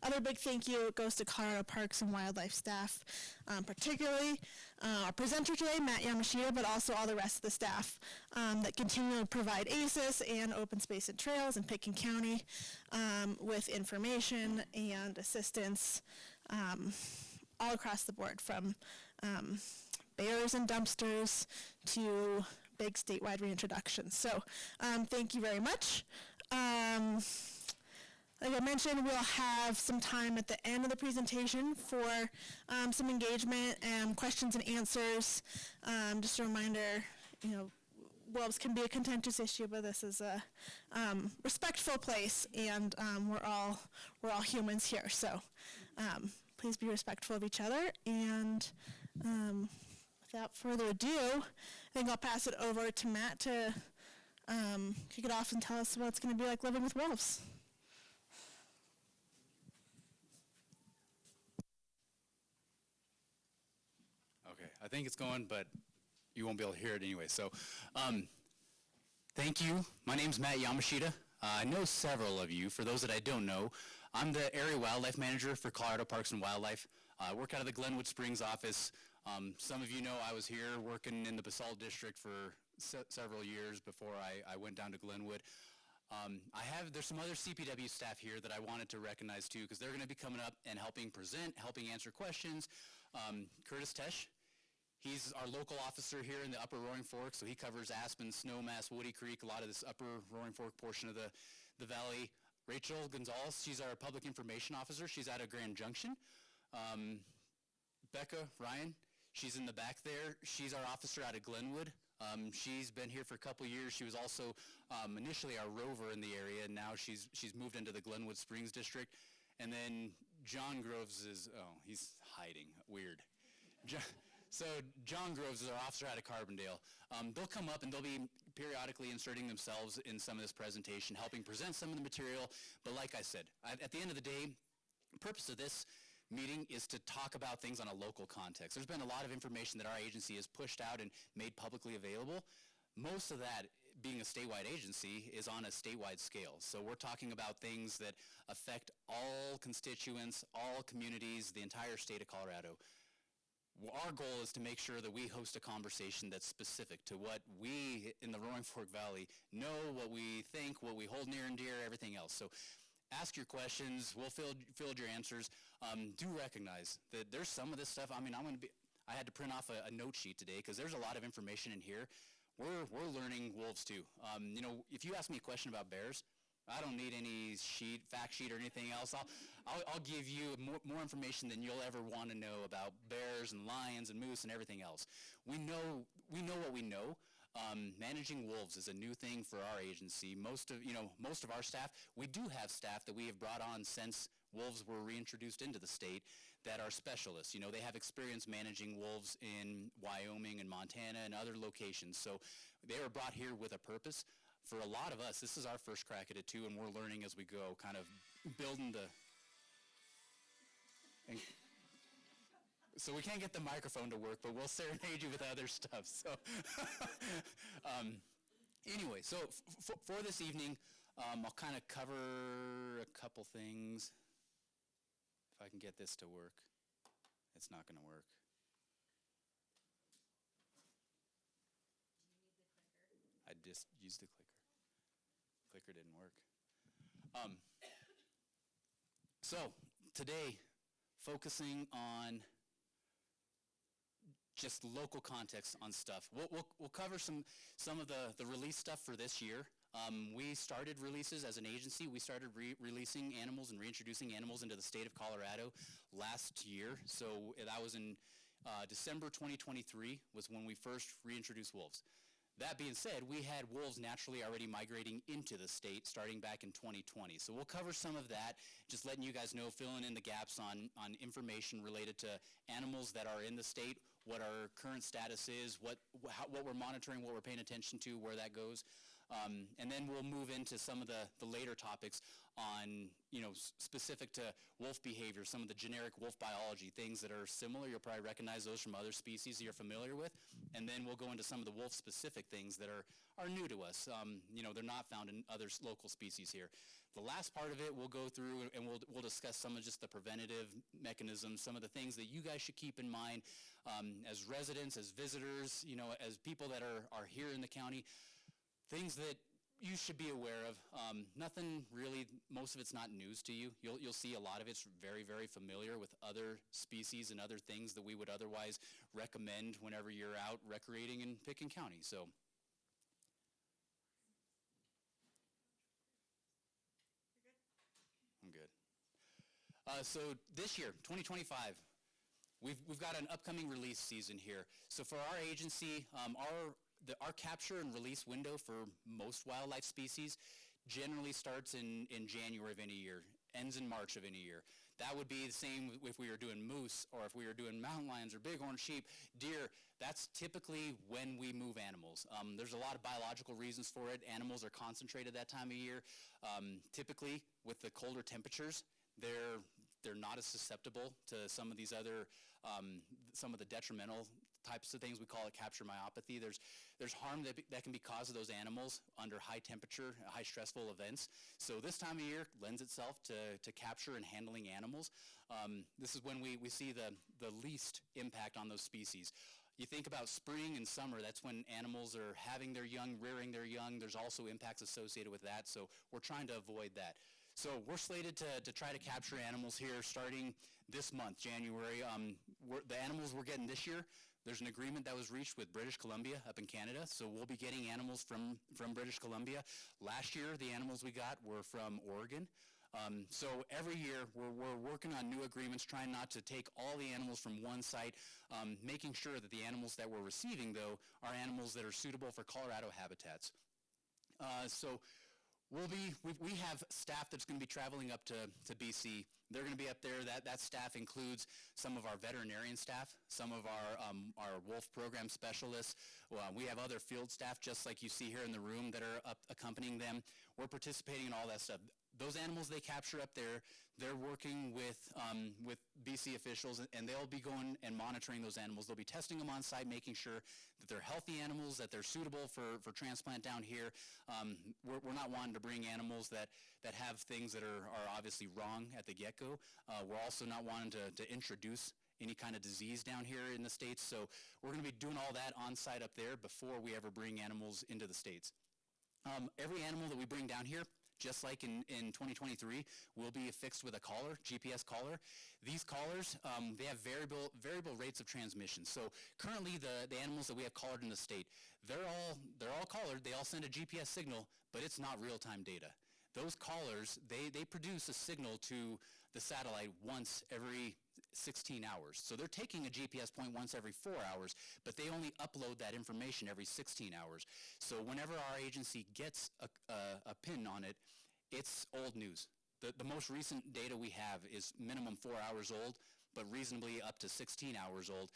other big thank you goes to Colorado Parks and Wildlife staff, particularly our presenter today, Matt Yamashita, but also all the rest of the staff that continue to provide ACES and Open Space and Trails in Pitkin County with information and assistance all across the board, from bears and dumpsters to big statewide reintroductions. So thank you very much. Like I mentioned, we'll have some time at the end of the presentation for some engagement and questions and answers. Just a reminder, wolves can be a contentious issue, but this is a respectful place, and we're all humans here. So please be respectful of each other. And without further ado, I think I'll pass it over to Matt to kick it off and tell us what it's going to be like living with wolves. Okay, I think it's going, but you won't be able to hear it anyway. So, thank you. My name's Matt Yamashita. I know several of you. For those that I don't know, I'm the Area Wildlife Manager for Colorado Parks and Wildlife. I work out of the Glenwood Springs office. Some of you know I was here working in the Basalt District for several years before I went down to Glenwood. There's some other CPW staff here that I wanted to recognize too, because they're going to be coming up and helping present, helping answer questions. Curtis Tesh. He's our local officer here in the Upper Roaring Fork, so he covers Aspen, Snowmass, Woody Creek, a lot of this Upper Roaring Fork portion of the valley. Rachel Gonzalez, she's our public information officer. She's out of Grand Junction. Becca Ryan, she's in the back there. She's our officer out of Glenwood. She's been here for a couple years. She was also initially our rover in the area, and now she's moved into the Glenwood Springs district. And then John Groves is, he's hiding, weird. So John Groves is our officer out of Carbondale. They'll come up and they'll be periodically inserting themselves in some of this presentation, helping present some of the material. But like I said, at the end of the day, the purpose of this meeting is to talk about things on a local context. There's been a lot of information that our agency has pushed out and made publicly available. Most of that, being a statewide agency, is on a statewide scale. So we're talking about things that affect all constituents, all communities, the entire state of Colorado. Our goal is to make sure that we host a conversation that's specific to what we in the Roaring Fork Valley know, what we think, what we hold near and dear, everything else. So ask your questions. We'll field your answers. Do recognize that there's some of this stuff. I mean, I had to print off a note sheet today because there's a lot of information in here. We're learning wolves too. If you ask me a question about bears, I don't need any fact sheet or anything else. I'll give you more information than you'll ever want to know about bears and lions and moose and everything else. We know what we know. Managing wolves is a new thing for our agency. Most of our staff, we do have staff that we have brought on since wolves were reintroduced into the state that are specialists. They have experience managing wolves in Wyoming and Montana and other locations. So they were brought here with a purpose. For a lot of us, this is our first crack at it too, and we're learning as we go, kind of building so we can't get the microphone to work, but we'll serenade you with other stuff. So anyway, so for this evening, I'll kind of cover a couple things. If I can get this to work. It's not going to work. You need the clicker. I just used the clicker. Clicker didn't work. So today, focusing on just local context on stuff. We'll cover some of the release stuff for this year. We started releases as an agency. We started releasing animals and reintroducing animals into the state of Colorado last year. So that was in December 2023 was when we first reintroduced wolves. That being said, we had wolves naturally already migrating into the state starting back in 2020. So we'll cover some of that, just letting you guys know, filling in the gaps on information related to animals that are in the state, what our current status is, what we're monitoring, what we're paying attention to, where that goes. And then we'll move into some of the later topics on, specific to wolf behavior, some of the generic wolf biology, things that are similar. You'll probably recognize those from other species that you're familiar with. And then we'll go into some of the wolf-specific things that are new to us. They're not found in other local species here. The last part of it we'll go through and we'll discuss some of just the preventative mechanisms, some of the things that you guys should keep in mind as residents, as visitors, as people that are here in the county, things that you should be aware of. Nothing really, most of it's not news to you. You'll see a lot of it's very, very familiar with other species and other things that we would otherwise recommend whenever you're out recreating in Pickens County. So. I'm good. So this year, 2025, we've got an upcoming release season here. So for our agency, our capture and release window for most wildlife species generally starts in January of any year, ends in March of any year. That would be the same if we were doing moose or if we were doing mountain lions or bighorn sheep, deer. That's typically when we move animals. There's a lot of biological reasons for it. Animals are concentrated that time of year. Typically, with the colder temperatures, they're not as susceptible to some of these other, some of the detrimental types of things. We call it capture myopathy. There's harm that can be caused to those animals under high temperature, high stressful events. So this time of year lends itself to capture and handling animals. This is when we see the least impact on those species. You think about spring and summer, that's when animals are having their young, rearing their young. There's also impacts associated with that, so we're trying to avoid that. So we're slated to try to capture animals here starting this month, January. The animals we're getting this year, there's an agreement that was reached with British Columbia up in Canada, so we'll be getting animals from British Columbia. Last year, the animals we got were from Oregon. So every year, we're working on new agreements, trying not to take all the animals from one site, making sure that the animals that we're receiving, though, are animals that are suitable for Colorado habitats. So we have staff that's going to be traveling up to BC. They're going to be up there. That staff includes some of our veterinarian staff, some of our wolf program specialists. We have other field staff, just like you see here in the room, that are accompanying them. We're participating in all that stuff. Those animals they capture up there, they're working with BC officials, and they'll be going and monitoring those animals. They'll be testing them on site, making sure that they're healthy animals, that they're suitable for transplant down here. We're not wanting to bring animals that have things that are obviously wrong at the get-go. We're also not wanting to introduce any kind of disease down here in the States. So we're going to be doing all that on site up there before we ever bring animals into the States. Every animal that we bring down here, just like in 2023, will be affixed with a collar, GPS collar. These collars, they have variable rates of transmission. So currently, the animals that we have collared in the state, they're all collared. They all send a GPS signal, but it's not real-time data. Those collars, they produce a signal to the satellite once every 16 hours. So they're taking a GPS point once every 4 hours, but they only upload that information every 16 hours. So whenever our agency gets a pin on it, it's old news. The most recent data we have is minimum 4 hours old, but reasonably up to 16 hours old.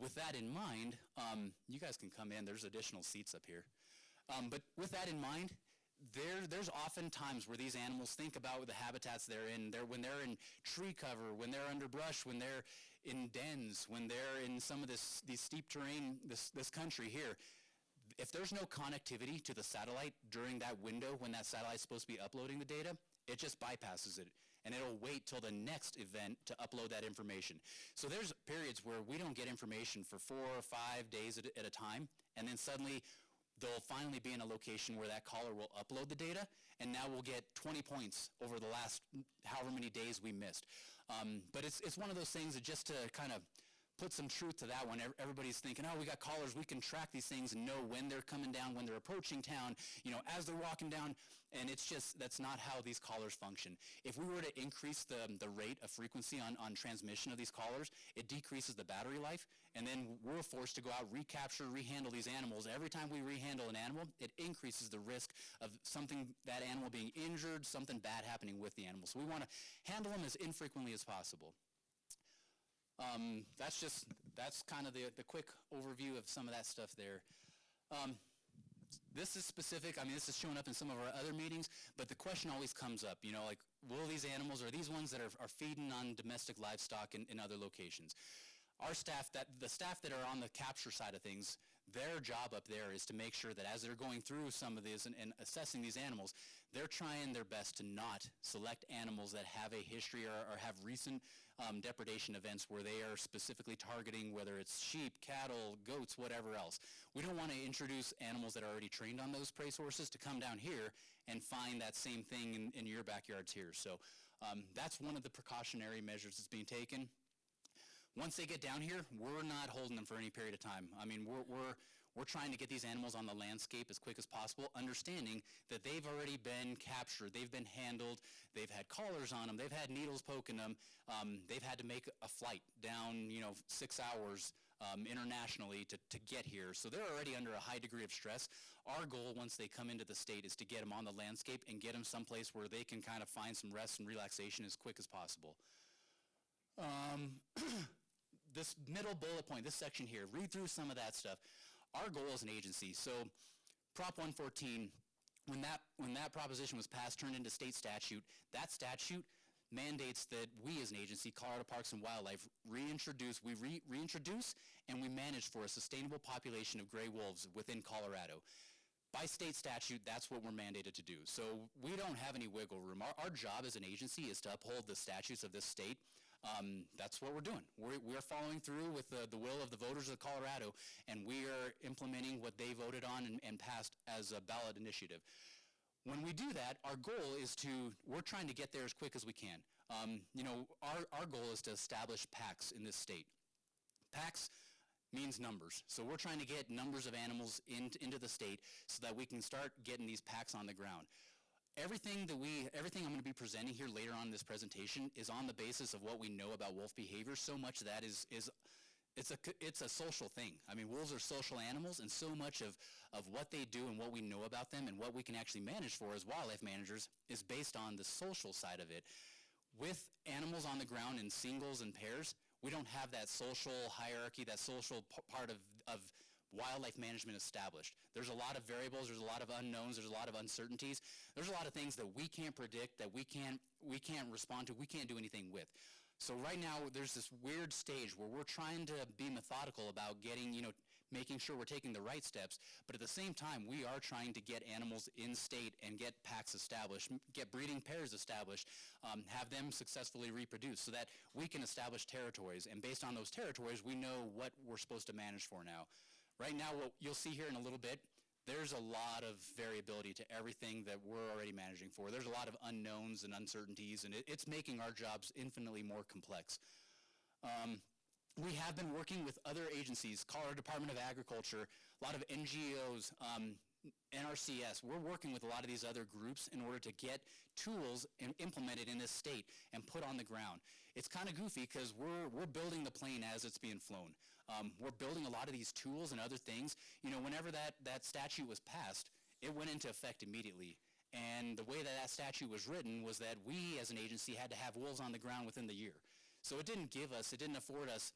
With that in mind, you guys can come in. There's additional seats up here. But with that in mind, there's often times where these animals think about the habitats they're in. When they're in tree cover, when they're under brush, when they're in dens, when they're in some of these steep terrain, this country here. If there's no connectivity to the satellite during that window when that satellite's supposed to be uploading the data, it just bypasses it, and it'll wait till the next event to upload that information. So there's periods where we don't get information for 4 or 5 days at a time, and then suddenly they'll finally be in a location where that caller will upload the data, and now we'll get 20 points over the last however many days we missed. But it's one of those things that just to kind of put some truth to that one. Everybody's thinking, oh, we got callers, we can track these things and know when they're coming down, when they're approaching town, as they're walking down, and it's just, that's not how these callers function. If we were to increase the rate of frequency on transmission of these callers, it decreases the battery life, and then we're forced to go out, recapture, rehandle these animals. Every time we rehandle an animal, it increases the risk of that animal being injured, something bad happening with the animal. So we want to handle them as infrequently as possible. That's kind of the quick overview of some of that stuff there. This is specific. I mean, this has shown up in some of our other meetings, but the question always comes up, you know, like, will these animals, are these ones that are feeding on domestic livestock in other locations? Our staff, the staff that are on the capture side of things, their job up there is to make sure that as they're going through some of this and assessing these animals, they're trying their best to not select animals that have a history or have recent depredation events where they are specifically targeting, whether it's sheep, cattle, goats, whatever else. We don't want to introduce animals that are already trained on those prey sources to come down here and find that same thing in your backyards here. So that's one of the precautionary measures that's being taken. Once they get down here, we're not holding them for any period of time. I mean, we're trying to get these animals on the landscape as quick as possible, understanding that they've already been captured, they've been handled, they've had collars on them, they've had needles poking them, they've had to make a flight down, 6 hours internationally to get here. So they're already under a high degree of stress. Our goal, once they come into the state, is to get them on the landscape and get them someplace where they can kind of find some rest and relaxation as quick as possible. This middle bullet point, this section here, read through some of that stuff. Our goal as an agency, so Prop 114, when that proposition was passed, turned into state statute, that statute mandates that we as an agency, Colorado Parks and Wildlife, reintroduce and we manage for a sustainable population of gray wolves within Colorado. By state statute, that's what we're mandated to do. So we don't have any wiggle room. Our job as an agency is to uphold the statutes of this state. That's what we're doing. We're following through with the will of the voters of Colorado, and we are implementing what they voted on and passed as a ballot initiative. When we do that, our goal is we're trying to get there as quick as we can. Our goal is to establish packs in this state. Packs means numbers. So we're trying to get numbers of animals into the state so that we can start getting these packs on the ground. Everything I'm going to be presenting here later on in this presentation is on the basis of what we know about wolf behavior. So much of that it's a social thing. I mean, wolves are social animals, and so much of what they do and what we know about them and what we can actually manage for as wildlife managers is based on the social side of it. With animals on the ground in singles and pairs, we don't have that social hierarchy, that social part of wildlife management established. There's a lot of variables, there's a lot of unknowns, there's a lot of uncertainties. There's a lot of things that we can't predict, that we can't respond to, we can't do anything with. So right now there's this weird stage where we're trying to be methodical about making sure we're taking the right steps, but at the same time we are trying to get animals in state and get packs established, get breeding pairs established, have them successfully reproduce so that we can establish territories, and based on those territories we know what we're supposed to manage for now. Right now, what you'll see here in a little bit, there's a lot of variability to everything that we're already managing for. There's a lot of unknowns and uncertainties, and it's making our jobs infinitely more complex. We have been working with other agencies, Colorado Department of Agriculture, a lot of NGOs, NRCS. We're working with a lot of these other groups in order to get tools implemented in this state and put on the ground. It's kind of goofy because we're building the plane as it's being flown. We're building a lot of these tools and other things. Whenever that statute was passed, it went into effect immediately. And the way that statute was written was that we as an agency had to have wolves on the ground within the year. So it didn't afford us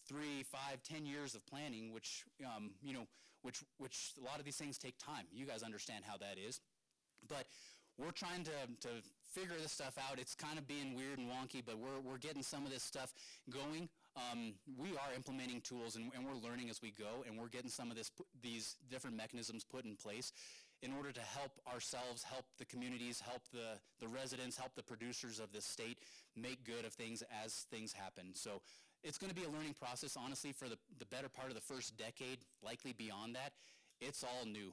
3, 5, 10 years of planning, which a lot of these things take time. You guys understand how that is. But we're trying to figure this stuff out. It's kind of being weird and wonky, but we're getting some of this stuff going. We are implementing tools, and we're learning as we go, and we're getting some of these different mechanisms put in place in order to help ourselves, help the communities, help the residents, help the producers of this state make good of things as things happen. So it's going to be a learning process, honestly, for the better part of the first decade, likely beyond that. It's all new.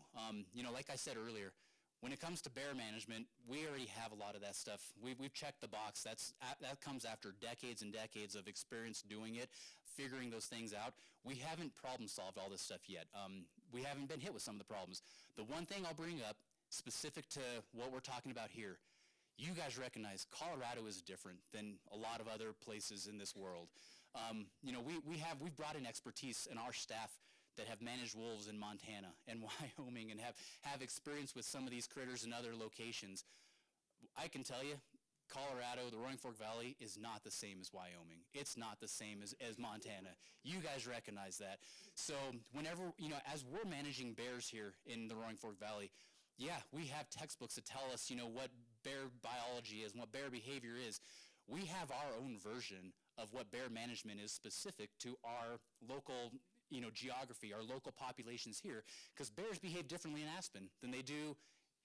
Like I said earlier, when it comes to bear management, we already have a lot of that stuff. We've checked the box. That comes after decades and decades of experience doing it, figuring those things out. We haven't problem solved all this stuff yet. We haven't been hit with some of the problems. The one thing I'll bring up, specific to what we're talking about here, you guys recognize Colorado is different than a lot of other places in this world. We've brought in expertise in our staff that have managed wolves in Montana and Wyoming and have experience with some of these critters in other locations. I can tell you, Colorado, the Roaring Fork Valley is not the same as Wyoming. It's not the same as Montana. You guys recognize that. So whenever, as we're managing bears here in the Roaring Fork Valley, yeah, we have textbooks that tell us, what bear biology is and what bear behavior is. We have our own version of what bear management is specific to our local, geography, our local populations here, because bears behave differently in Aspen than they do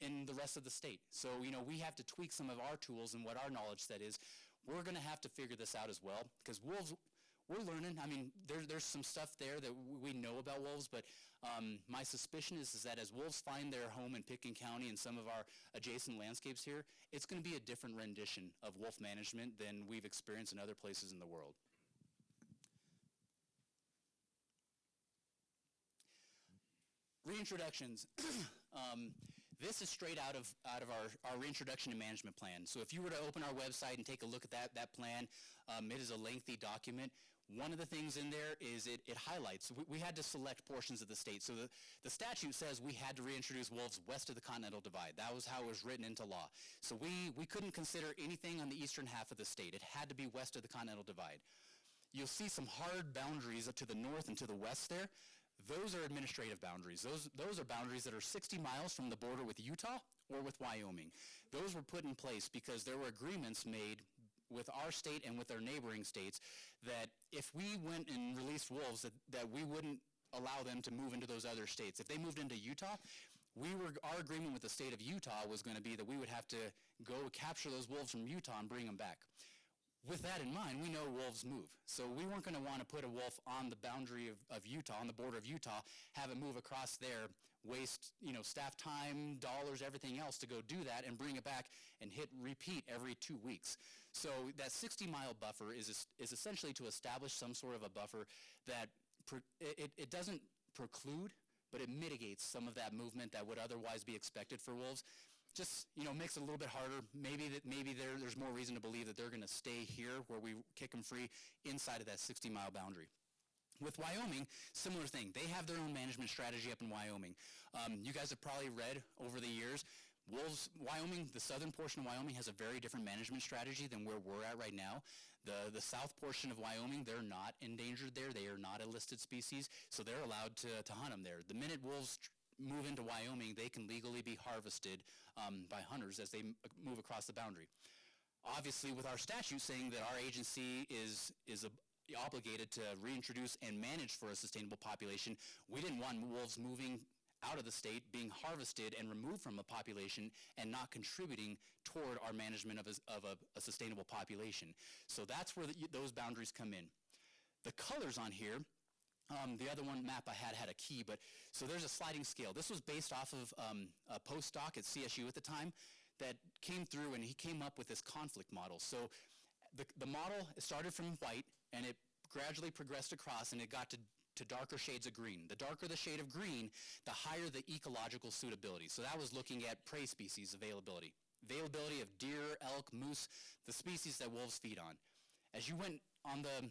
in the rest of the state. So, we have to tweak some of our tools and what our knowledge set is. We're going to have to figure this out as well, because wolves, we're learning. I mean, there's some stuff there that we know about wolves, but my suspicion is that as wolves find their home in Pitkin County and some of our adjacent landscapes here, it's going to be a different rendition of wolf management than we've experienced in other places in the world. Reintroductions. This is straight out of our reintroduction and management plan. So if you were to open our website and take a look at that plan, it is a lengthy document. One of the things in there is it highlights, we had to select portions of the state. So the statute says we had to reintroduce wolves west of the Continental Divide. That was how it was written into law. So we couldn't consider anything on the eastern half of the state. It had to be west of the Continental Divide. You'll see some hard boundaries up to the north and to the west there. Those are administrative boundaries. Those are boundaries that are 60 miles from the border with Utah or with Wyoming. Those were put in place because there were agreements made with our state and with our neighboring states that if we went and released wolves, that we wouldn't allow them to move into those other states. If they moved into Utah, our agreement with the state of Utah was going to be that we would have to go capture those wolves from Utah and bring them back. With that in mind, we know wolves move. So we weren't going to want to put a wolf on the boundary of Utah, on the border of Utah, have it move across there, waste, staff time, dollars, everything else to go do that and bring it back and hit repeat every 2 weeks. So that 60-mile buffer is essentially to establish some sort of a buffer that it doesn't preclude, but it mitigates some of that movement that would otherwise be expected for wolves. Just, makes it a little bit harder. Maybe there's more reason to believe that they're going to stay here where we kick them free inside of that 60-mile boundary. With Wyoming, similar thing. They have their own management strategy up in Wyoming. You guys have probably read over the years, Wyoming, the southern portion of Wyoming has a very different management strategy than where we're at right now. The south portion of Wyoming, they're not endangered there. They are not a listed species, so they're allowed to hunt them there. The minute wolves move into Wyoming, they can legally be harvested by hunters as they move across the boundary. Obviously, with our statute saying that our agency is obligated to reintroduce and manage for a sustainable population, we didn't want wolves moving out of the state, being harvested and removed from a population and not contributing toward our management of a sustainable population. So that's where those boundaries come in. The colors on here, the other one map I had a key, but so there's a sliding scale. This was based off of a postdoc at CSU at the time that came through, and he came up with this conflict model. So the model started from white, and it gradually progressed across, and it got to darker shades of green. The darker the shade of green, the higher the ecological suitability. So that was looking at prey species availability. Availability of deer, elk, moose, the species that wolves feed on. As you went on the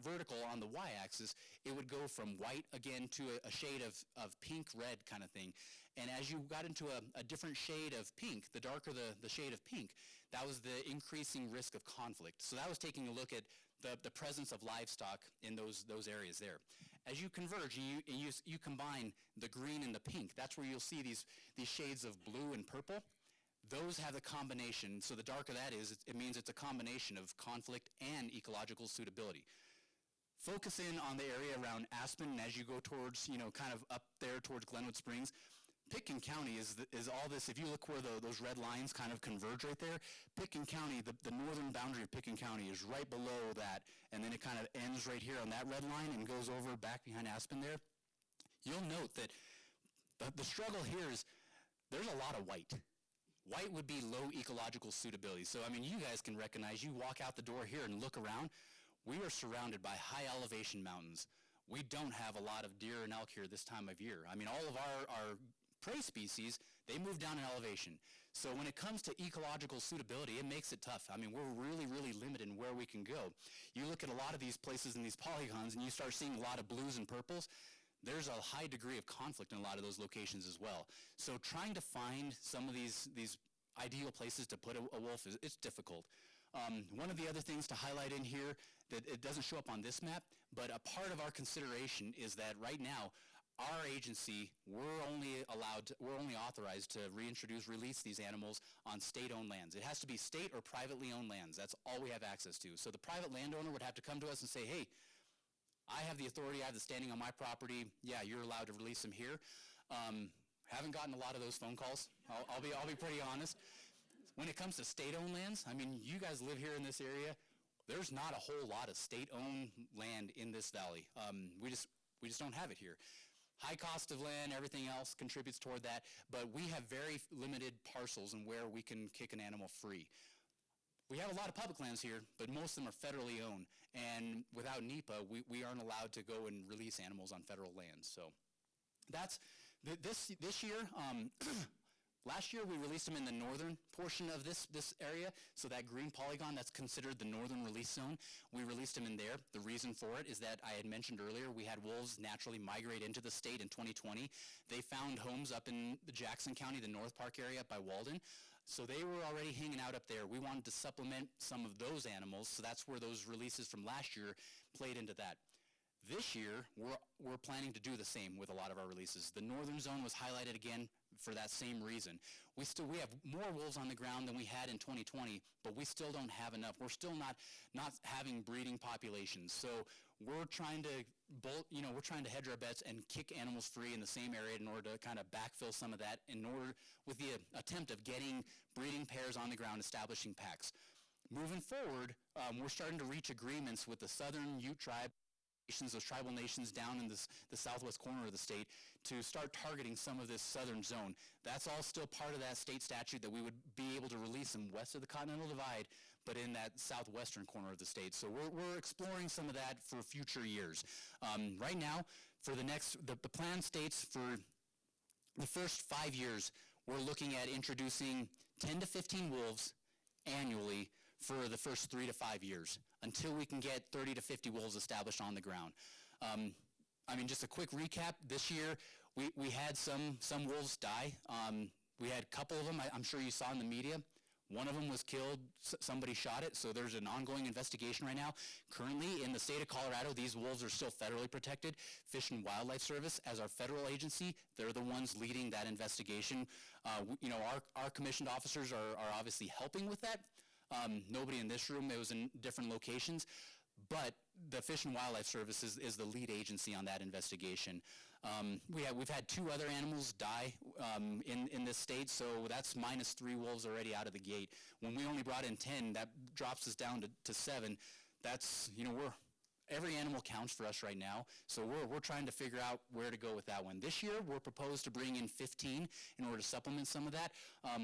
vertical on the y-axis, it would go from white again to a shade of pink, red kind of thing. And as you got into a different shade of pink, the darker the shade of pink, that was the increasing risk of conflict. So that was taking a look at the presence of livestock in those areas there. As you converge and you combine the green and the pink, that's where you'll see these shades of blue and purple. Those have a combination, so the darker that is, it means it's a combination of conflict and ecological suitability. Focus in on the area around Aspen, and as you go towards, kind of up there towards Glenwood Springs, Pitkin County is all this. If you look where those red lines kind of converge right there, Pitkin County, the northern boundary of Pitkin County is right below that, and then it kind of ends right here on that red line and goes over back behind Aspen there. You'll note that the struggle here is there's a lot of white. White would be low ecological suitability. So, I mean, you guys can recognize, you walk out the door here and look around, we are surrounded by high elevation mountains. We don't have a lot of deer and elk here this time of year. I mean, all of our prey species, they move down in elevation. So when it comes to ecological suitability, it makes it tough. I mean, we're really, really limited in where we can go. You look at a lot of these places in these polygons and you start seeing a lot of blues and purples. There's a high degree of conflict in a lot of those locations as well. So trying to find some of these ideal places to put a wolf is it's difficult. One of the other things to highlight in here that it doesn't show up on this map, but a part of our consideration is that right now, our agency, we're only authorized to release these animals on state-owned lands. It has to be state or privately owned lands. That's all we have access to. So the private landowner would have to come to us and say, hey, I have the authority, I have the standing on my property, yeah, you're allowed to release them here. Haven't gotten a lot of those phone calls. I'll be pretty honest. When it comes to state-owned lands, I mean, you guys live here in this area. There's not a whole lot of state-owned land in this valley. We just don't have it here. High cost of land, everything else contributes toward that, but we have very limited parcels in where we can kick an animal free. We have a lot of public lands here, but most of them are federally owned, and without NEPA, we aren't allowed to go and release animals on federal lands. So that's this year. Last year, we released them in the northern portion of this area, so that green polygon, that's considered the northern release zone. We released them in there. The reason for it is that I had mentioned earlier, we had wolves naturally migrate into the state in 2020. They found homes up in the Jackson County, the North Park area up by Walden. So they were already hanging out up there. We wanted to supplement some of those animals, so that's where those releases from last year played into that. This year, we're planning to do the same with a lot of our releases. The northern zone was highlighted again for that same reason. We have more wolves on the ground than we had in 2020, but we still don't have enough. We're still not having breeding populations. So we're trying to hedge our bets and kick animals free in the same area in order to kind of backfill some of that with the attempt of getting breeding pairs on the ground, establishing packs. Moving forward, we're starting to reach agreements with the Southern Ute tribe, those tribal nations down in the southwest corner of the state to start targeting some of this southern zone. That's all still part of that state statute that we would be able to release them west of the Continental Divide, but in that southwestern corner of the state. So we're exploring some of that for future years. Right now, for the plan states for the first 5 years, we're looking at introducing 10 to 15 wolves annually for the first 3 to 5 years until we can get 30 to 50 wolves established on the ground. I mean, just a quick recap. This year, we had some wolves die. We had a couple of them, I'm sure you saw in the media. One of them was killed, somebody shot it, so there's an ongoing investigation right now. Currently, in the state of Colorado, these wolves are still federally protected. Fish and Wildlife Service, as our federal agency, they're the ones leading that investigation. Our commissioned officers are obviously helping with that. Nobody in this room, it was in different locations, but the Fish and Wildlife Service is the lead agency on that investigation. We've had 2 other animals die in this state, so that's -3 wolves already out of the gate. When we only brought in 10, that drops us down to 7. That's, every animal counts for us right now, so we're trying to figure out where to go with that one. This year, we're proposed to bring in 15 in order to supplement some of that.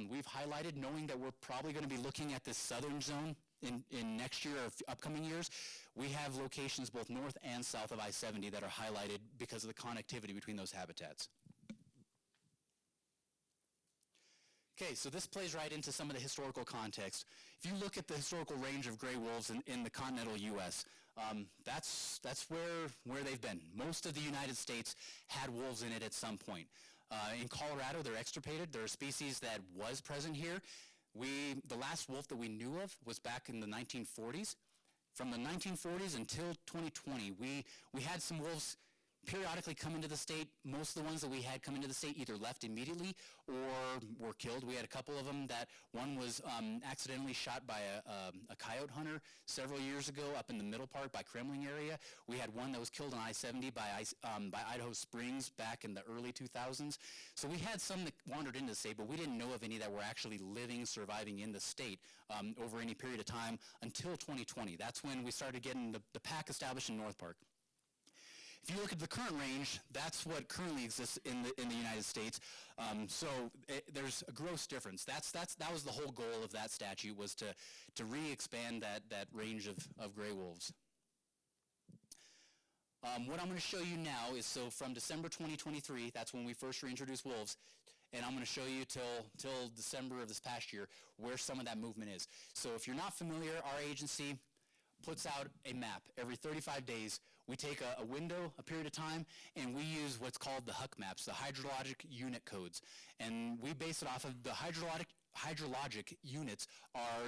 We've highlighted, knowing that we're probably going to be looking at this southern zone in next year or upcoming years. We have locations both north and south of I-70 that are highlighted because of the connectivity between those habitats. Okay, so this plays right into some of the historical context. If you look at the historical range of gray wolves in the continental U.S., that's where they've been. Most of the United States had wolves in it at some point. In Colorado, they're extirpated. They're a species that was present here. The last wolf that we knew of was back in the 1940s. From the 1940s until 2020, we had some wolves periodically come into the state. Most of the ones that we had come into the state either left immediately or were killed. We had a couple of them that one was accidentally shot by a coyote hunter several years ago up in the middle part by Kremling area. We had one that was killed on I-70 by Idaho Springs back in the early 2000s. So we had some that wandered into the state, but we didn't know of any that were actually living, surviving in the state over any period of time until 2020. That's when we started getting the pack established in North Park. If you look at the current range, that's what currently exists in the United States. There's a gross difference. That was the whole goal of that statute, was to re-expand that range of gray wolves. What I'm going to show you now is, so from December 2023, that's when we first reintroduced wolves, and I'm going to show you till December of this past year where some of that movement is. So if you're not familiar, our agency puts out a map every 35 days. We take a window, a period of time, and we use what's called the HUC maps, the hydrologic unit codes. And we base it off of the hydrologic hydrologic units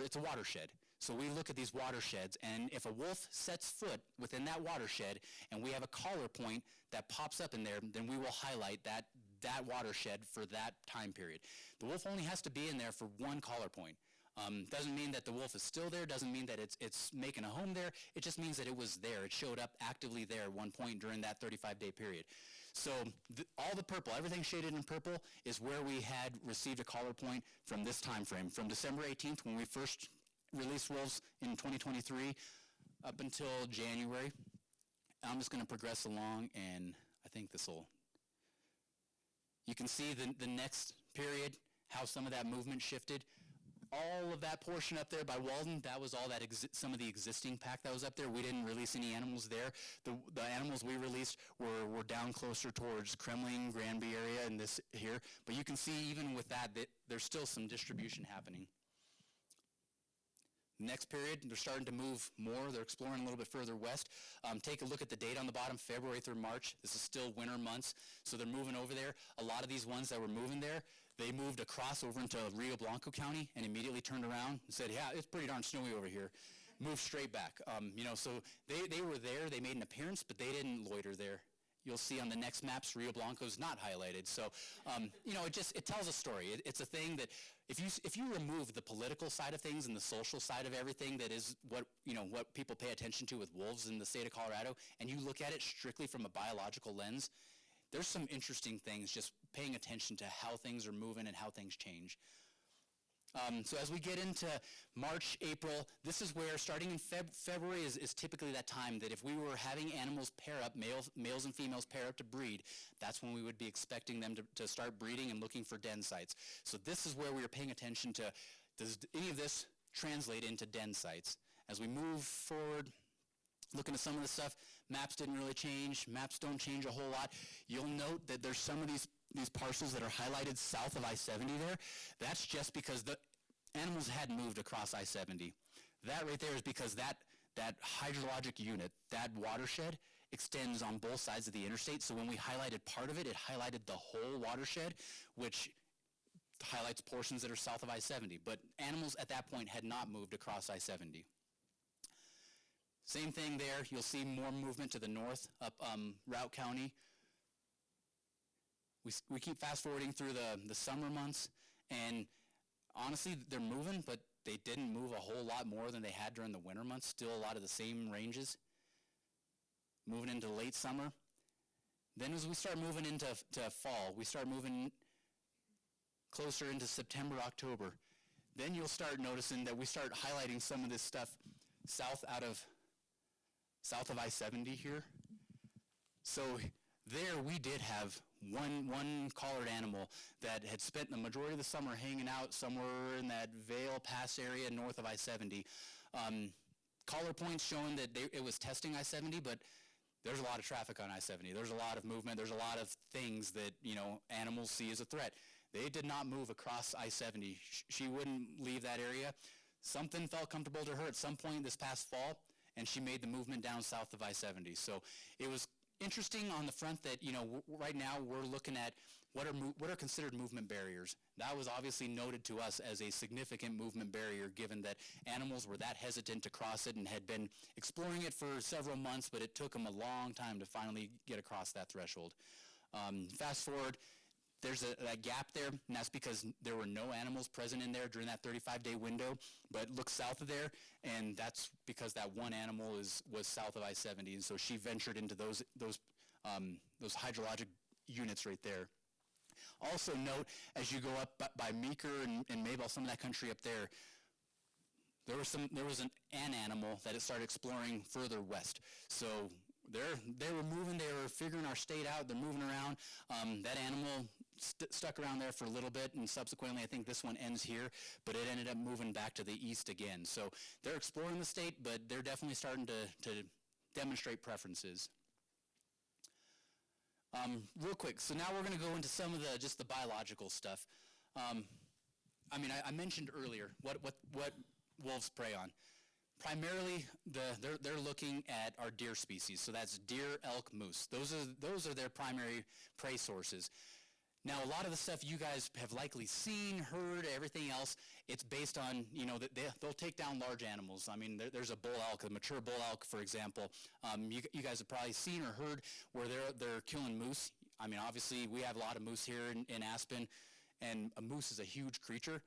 it's a watershed. So we look at these watersheds, and if a wolf sets foot within that watershed and we have a collar point that pops up in there, then we will highlight that watershed for that time period. The wolf only has to be in there for one collar point. Doesn't mean that the wolf is still there, doesn't mean that it's making a home there, it just means that it was there. It showed up actively there at one point during that 35-day period. So all the purple, everything shaded in purple, is where we had received a collar point from this time frame, from December 18th when we first released wolves in 2023 up until January. I'm just going to progress along, and I think this will, you can see the next period, how some of that movement shifted. All of that portion up there by Walden, that was all that some of the existing pack that was up there. We didn't release any animals there. The animals we released were down closer towards Kremling, Granby area, and this here. But you can see even with that there's still some distribution happening. Next period, they're starting to move more. They're exploring a little bit further west. Take a look at the date on the bottom, February through March. This is still winter months, so they're moving over there. A lot of these ones that were moving there, they moved across over into Rio Blanco County and immediately turned around and said, yeah, it's pretty darn snowy over here. Moved straight back. So they were there. They made an appearance, but they didn't loiter there. You'll see on the next maps, Rio Blanco is not highlighted. So, it tells a story. It's a thing that if you remove the political side of things and the social side of everything, that is what people pay attention to with wolves in the state of Colorado, and you look at it strictly from a biological lens, there's some interesting things just paying attention to how things are moving and how things change. So as we get into March, April, this is where starting in February is typically that time that if we were having animals pair up, males and females pair up to breed, that's when we would be expecting them to start breeding and looking for den sites. So this is where we are paying attention to, does any of this translate into den sites? As we move forward, looking at some of the stuff, maps didn't really change. Maps don't change a whole lot. You'll note that there's some of these parcels that are highlighted south of I-70 there. That's just because the animals hadn't moved across I-70. That right there is because that hydrologic unit, that watershed, extends on both sides of the interstate. So when we highlighted part of it, it highlighted the whole watershed, which highlights portions that are south of I-70. But animals at that point had not moved across I-70. Same thing there. You'll see more movement to the north up Routt County. We keep fast forwarding through the summer months, and honestly, they're moving, but they didn't move a whole lot more than they had during the winter months. Still a lot of the same ranges. Moving into late summer. Then as we start moving into fall, we start moving closer into September, October. Then you'll start noticing that we start highlighting some of this stuff south of I-70 here. So there we did have one collared animal that had spent the majority of the summer hanging out somewhere in that Vale Pass area north of I-70. Collar points showing that it was testing I-70, but there's a lot of traffic on I-70. There's a lot of movement. There's a lot of things that, animals see as a threat. They did not move across I-70. She wouldn't leave that area. Something felt comfortable to her at some point this past fall, and she made the movement down south of I-70. So it was interesting on the front that, right now we're looking at what are considered movement barriers. That was obviously noted to us as a significant movement barrier, given that animals were that hesitant to cross it and had been exploring it for several months, but it took them a long time to finally get across that threshold. Fast forward, there's that gap there, and that's because there were no animals present in there during that 35-day window. But look south of there, and that's because that one animal was south of I-70, and so she ventured into those hydrologic units right there. Also note, as you go up by Meeker and Maybell, some of that country up there, there was an animal that it started exploring further west. So they were moving, they were figuring our state out, they're moving around. That animal stuck around there for a little bit, and subsequently I think this one ends here, but it ended up moving back to the east again. So they're exploring the state, but they're definitely starting to demonstrate preferences. Real quick, so now we're going to go into some of the biological stuff. I mentioned earlier what wolves prey on. Primarily, they're looking at our deer species, so that's deer, elk, moose. Those are their primary prey sources. Now, a lot of the stuff you guys have likely seen, heard, everything else, it's based on, you know, that they'll take down large animals. I mean, there's a bull elk, a mature bull elk, for example. You guys have probably seen or heard where they're killing moose. I mean, obviously, we have a lot of moose here in Aspen, and a moose is a huge creature.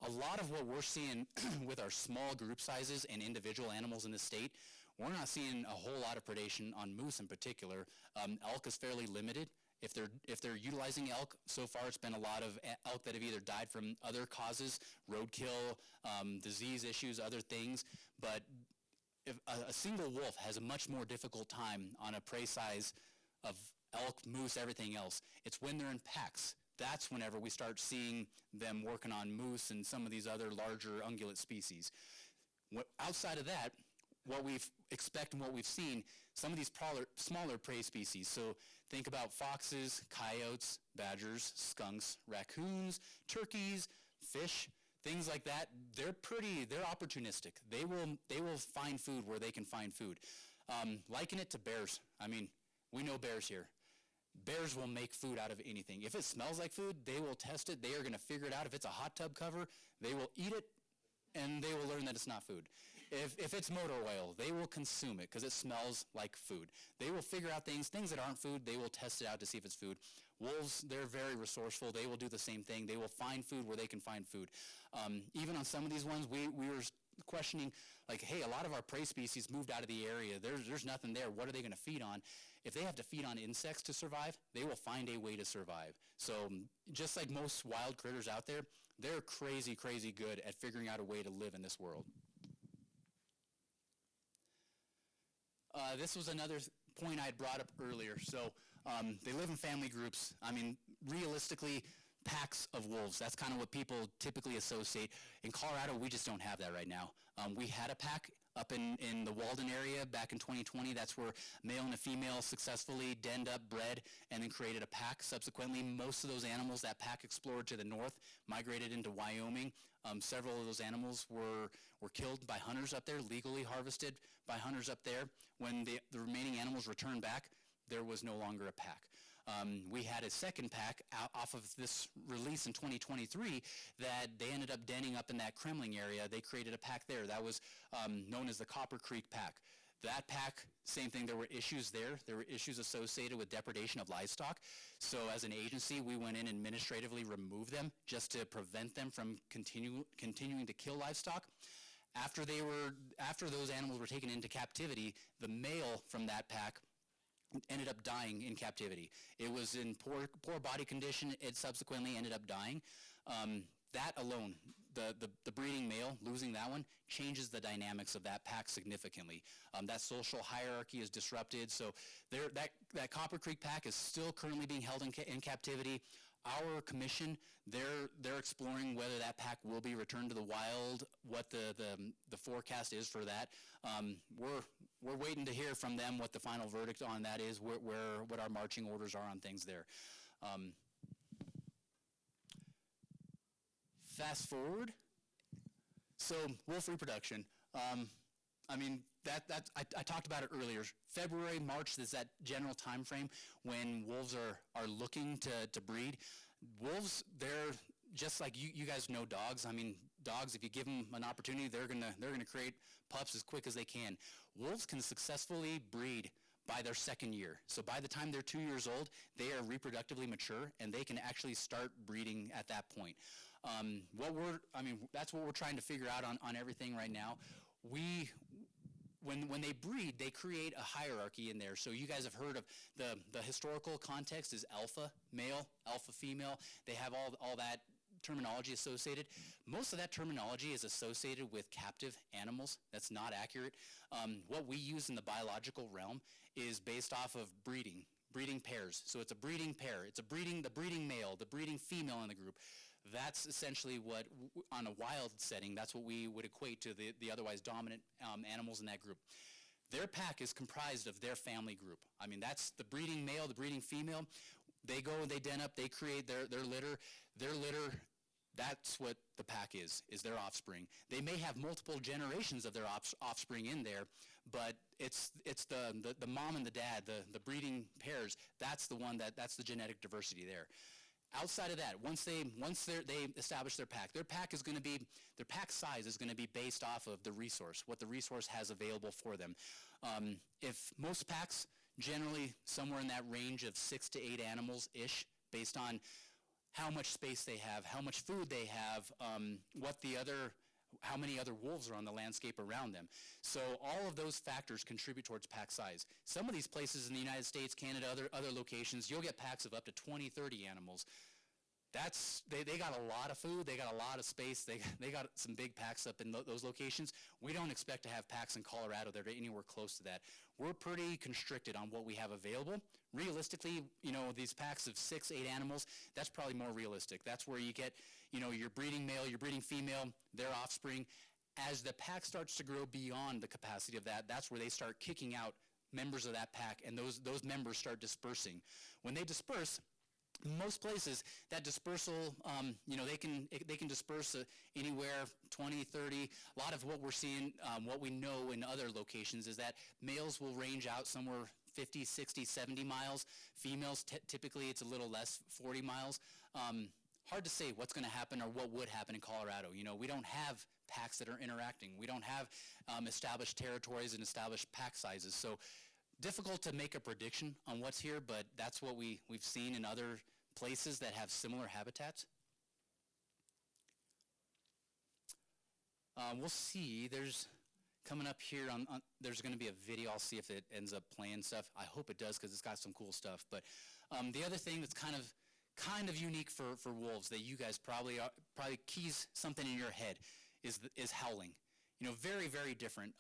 A lot of what we're seeing with our small group sizes and individual animals in the state, we're not seeing a whole lot of predation on moose in particular. Elk is fairly limited. If they're utilizing elk, so far it's been a lot of elk that have either died from other causes, roadkill, disease issues, other things. But if a single wolf has a much more difficult time on a prey size of elk, moose, everything else. It's when they're in packs. That's whenever we start seeing them working on moose and some of these other larger ungulate species. Outside of that, what we expect and what we've seen, some of these smaller prey species. So think about foxes, coyotes, badgers, skunks, raccoons, turkeys, fish, things like that. They're opportunistic. They will find food where they can find food. Liken it to bears. I mean, we know bears here. Bears will make food out of anything. If it smells like food, they will test it. They are going to figure it out. If it's a hot tub cover, they will eat it, and they will learn that it's not food. If it's motor oil, they will consume it because it smells like food. They will figure out things that aren't food. They will test it out to see if it's food. Wolves, they're very resourceful. They will do the same thing. They will find food where they can find food. Even on some of these ones, we were questioning, like, hey, a lot of our prey species moved out of the area. There's nothing there. What are they going to feed on? If they have to feed on insects to survive, they will find a way to survive. So just like most wild critters out there, they're crazy, crazy good at figuring out a way to live in this world. This was another point I had brought up earlier. So they live in family groups. I mean, realistically, packs of wolves. That's kind of what people typically associate. In Colorado, we just don't have that right now. We had a pack up in the Walden area back in 2020. That's where a male and a female successfully denned up, bred, and then created a pack. Subsequently, most of those animals, that pack explored to the north, migrated into Wyoming. Several of those animals were killed by hunters up there, legally harvested by hunters up there. When the remaining animals returned back, there was no longer a pack. We had a second pack off of this release in 2023 that they ended up denning up in that Kremling area. They created a pack there. That was known as the Copper Creek Pack. That pack, same thing, there were issues there. There were issues associated with depredation of livestock. So as an agency, we went in and administratively removed them just to prevent them from continuing to kill livestock. After those animals were taken into captivity, the male from that pack ended up dying in captivity. It was in poor body condition. It subsequently ended up dying. That alone, the breeding male, losing that one, changes the dynamics of that pack significantly. That social hierarchy is disrupted. So that Copper Creek pack is still currently being held in captivity. Our commission, they're exploring whether that pack will be returned to the wild, what the forecast is for that. We're waiting to hear from them what the final verdict on that is, what our marching orders are on things there. Fast forward. So wolf reproduction. I mean, I talked about it earlier. February, March is that general time frame when wolves are looking to breed. Wolves, they're just like you guys know dogs. I mean, dogs, if you give them an opportunity, they're gonna create pups as quick as they can. Wolves can successfully breed by their second year. So by the time they're 2 years old, they are reproductively mature and they can actually start breeding at that point. That's what we're trying to figure out on everything right now. When they breed, they create a hierarchy in there. So you guys have heard of the historical context is alpha male, alpha female. They have all that terminology associated. Most of that terminology is associated with captive animals. That's not accurate. What we use in the biological realm is based off of breeding pairs. So it's a breeding pair. It's the breeding male, the breeding female in the group. That's essentially what, on a wild setting, that's what we would equate to the otherwise dominant animals in that group. Their pack is comprised of their family group. I mean, that's the breeding male, the breeding female. They go and they den up, they create their litter. Their litter, that's what the pack is their offspring. They may have multiple generations of their offspring in there, but it's the mom and the dad, the breeding pairs, that's the genetic diversity there. Outside of that, once they establish their pack is going to be, their pack size is going to be based off of the resource, what the resource has available for them. If most packs, generally somewhere in that range of 6 to 8 animals-ish, based on how much space they have, how much food they have, how many other wolves are on the landscape around them. So all of those factors contribute towards pack size. Some of these places in the United States, Canada, other locations, you'll get packs of up to 20, 30 animals. They got a lot of food, they got a lot of space, they got some big packs up in those locations. We don't expect to have packs in Colorado that are anywhere close to that. We're pretty constricted on what we have available. Realistically, these packs of 6, 8 animals, that's probably more realistic. That's where you get, your breeding male, your breeding female, their offspring. As the pack starts to grow beyond the capacity of that, that's where they start kicking out members of that pack, and those members start dispersing. When they disperse, most places, that dispersal, they can disperse anywhere 20, 30. A lot of what we're seeing, what we know in other locations is that males will range out somewhere 50, 60, 70 miles. Females, typically it's a little less, 40 miles. Hard to say what's going to happen or what would happen in Colorado. We don't have packs that are interacting. We don't have established territories and established pack sizes. So difficult to make a prediction on what's here, but that's what we've seen in other places that have similar habitats. We'll see. There's coming up here there's going to be a video. I'll see if it ends up playing stuff. I hope it does because it's got some cool stuff. But the other thing that's kind of unique for wolves that you guys probably keys something in your head is howling. Very, very different.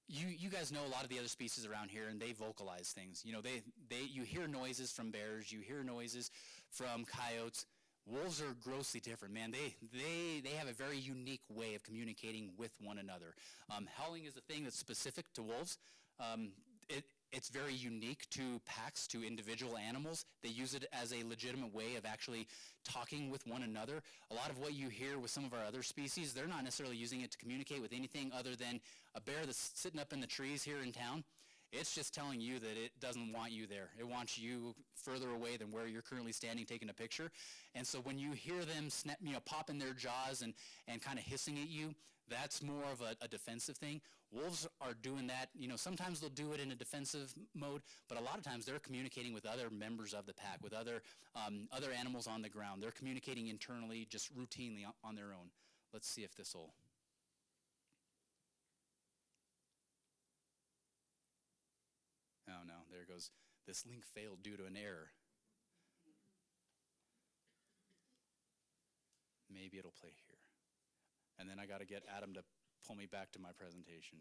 You guys know a lot of the other species around here, and they vocalize things. You hear noises from bears, you hear noises from coyotes. Wolves are grossly different, man. They have a very unique way of communicating with one another. Howling is a thing that's specific to wolves. It's very unique to packs, to individual animals. They use it as a legitimate way of actually talking with one another. A lot of what you hear with some of our other species, they're not necessarily using it to communicate with anything other than a bear that's sitting up in the trees here in town. It's just telling you that it doesn't want you there. It wants you further away than where you're currently standing taking a picture. And so when you hear them popping their jaws and kind of hissing at you, that's more of a defensive thing. Wolves are doing that. Sometimes they'll do it in a defensive mode, but a lot of times they're communicating with other members of the pack, with other animals on the ground. They're communicating internally, just routinely on their own. Let's see if this will. Oh no, there goes. This link failed due to an error. Maybe it'll play here. And then I got to get Adam to pull me back to my presentation.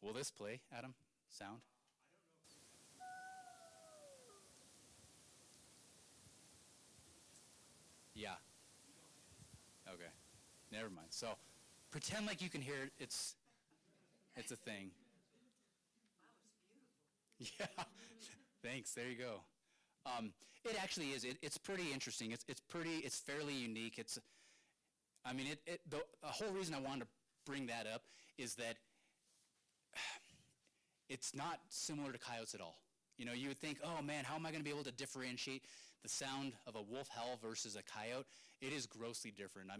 Will this play, Adam? Sound? Yeah. Okay. Never mind. So pretend like you can hear it. It's a thing. Yeah. Thanks. There you go. It actually is. It's pretty interesting. It's fairly unique. The whole reason I wanted to bring that up is that it's not similar to coyotes at all. You would think, oh man, how am I going to be able to differentiate the sound of a wolf howl versus a coyote? It is grossly different.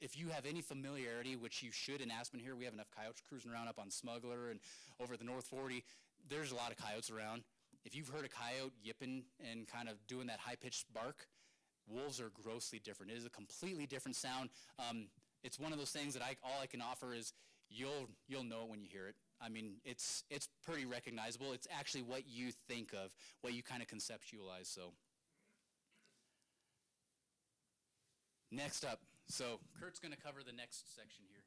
If you have any familiarity, which you should in Aspen here, we have enough coyotes cruising around up on Smuggler and over the North 40. There's a lot of coyotes around. If you've heard a coyote yipping and kind of doing that high-pitched bark, wolves are grossly different. It is a completely different sound. It's one of those things that all I can offer is you'll know it when you hear it. It's pretty recognizable. It's actually what you think of, what you kind of conceptualize. So next up, so Kurt's going to cover the next section here.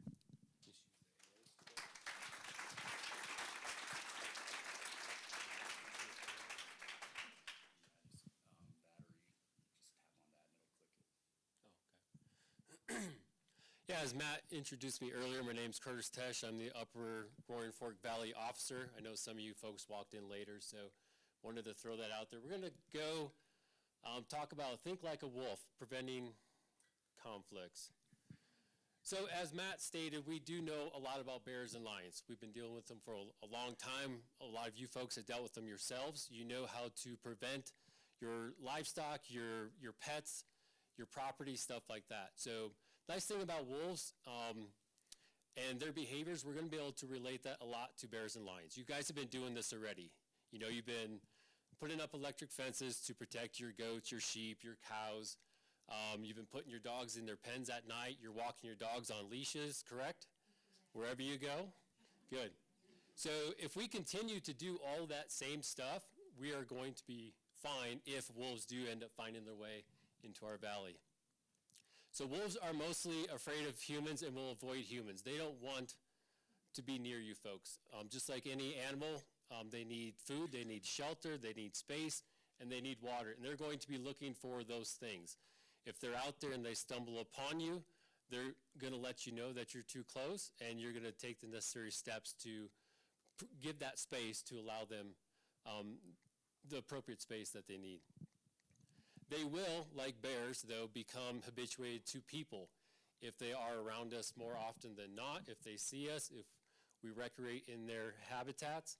Yeah, as Matt introduced me earlier, my name's Curtis Tesh. I'm the Upper Roaring Fork Valley Officer. I know some of you folks walked in later, so wanted to throw that out there. We're going to go talk about Think Like a Wolf, preventing conflicts. So as Matt stated, we do know a lot about bears and lions. We've been dealing with them for a long time. A lot of you folks have dealt with them yourselves. You know how to prevent your livestock, your pets, your property, stuff like that. So nice thing about wolves and their behaviors, we're going to be able to relate that a lot to bears and lions. You guys have been doing this already. You know, you've been putting up electric fences to protect your goats, your sheep, your cows. You've been putting your dogs in their pens at night. You're walking your dogs on leashes, correct? Wherever you go? Good. So if we continue to do all that same stuff, we are going to be fine if wolves do end up finding their way into our valley. So wolves are mostly afraid of humans and will avoid humans. They don't want to be near you folks. Just like any animal, they need food, they need shelter, they need space, and they need water. And they're going to be looking for those things. If they're out there and they stumble upon you, they're going to let you know that you're too close, and you're going to take the necessary steps to give that space to allow them the appropriate space that they need. They will, like bears, though, become habituated to people if they are around us more often than not. If they see us, if we recreate in their habitats,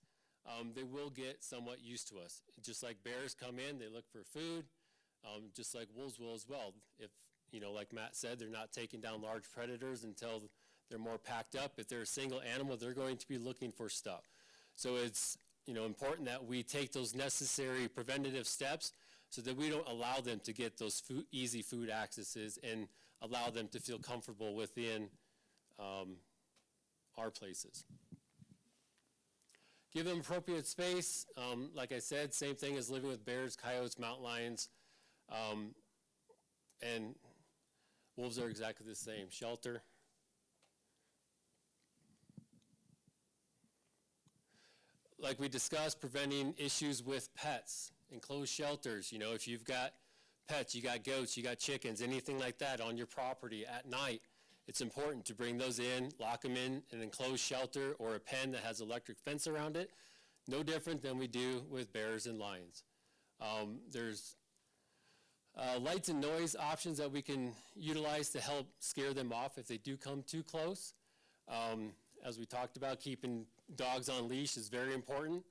they will get somewhat used to us. Just like bears come in, they look for food, just like wolves will as well. If, you know, like Matt said, they're not taking down large predators until they're more packed up. If they're a single animal, they're going to be looking for stuff. So it's, you know, important that we take those necessary preventative steps so that we don't allow them to get those easy food accesses and allow them to feel comfortable within our places. Give them appropriate space. Like I said, same thing as living with bears, coyotes, mountain lions, and wolves are exactly the same. Shelter. Like we discussed, preventing issues with pets, enclosed shelters. You know, if you've got pets, you got goats, you got chickens, anything like that on your property at night, it's important to bring those in, lock them in an enclosed shelter or a pen that has electric fence around it. No different than we do with bears and lions. There's lights and noise options that we can utilize to help scare them off if they do come too close. As we talked about, keeping dogs on leash is very important.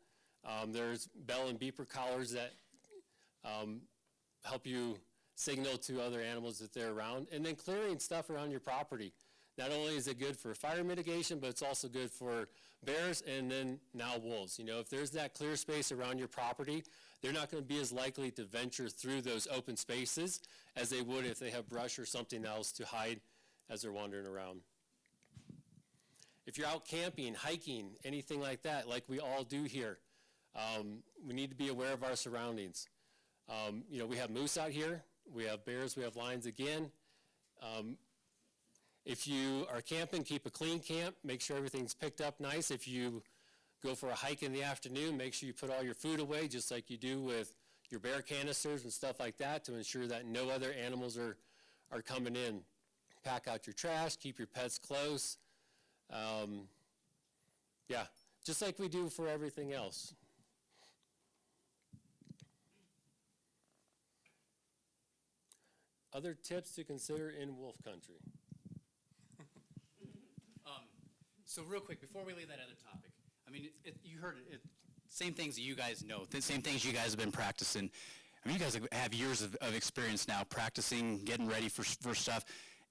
There's bell and beeper collars that help you signal to other animals that they're around. And then clearing stuff around your property. Not only is it good for fire mitigation, but it's also good for bears and then now wolves. You know, if there's that clear space around your property, they're not going to be as likely to venture through those open spaces as they would if they have brush or something else to hide as they're wandering around. If you're out camping, hiking, anything like that, like we all do here, we need to be aware of our surroundings. You know, we have moose out here, we have bears, we have lions again. If you are camping, keep a clean camp, make sure everything's picked up nice. If you go for a hike in the afternoon, make sure you put all your food away, just like you do with your bear canisters and stuff like that, to ensure that no other animals are coming in. Pack out your trash, keep your pets close. Yeah, just like we do for everything else. Other tips to consider in wolf country. So real quick, before we leave that other topic, I mean, you heard it, same things that you guys know, the same things you guys have been practicing. I mean, you guys have years of experience now practicing, getting ready for stuff.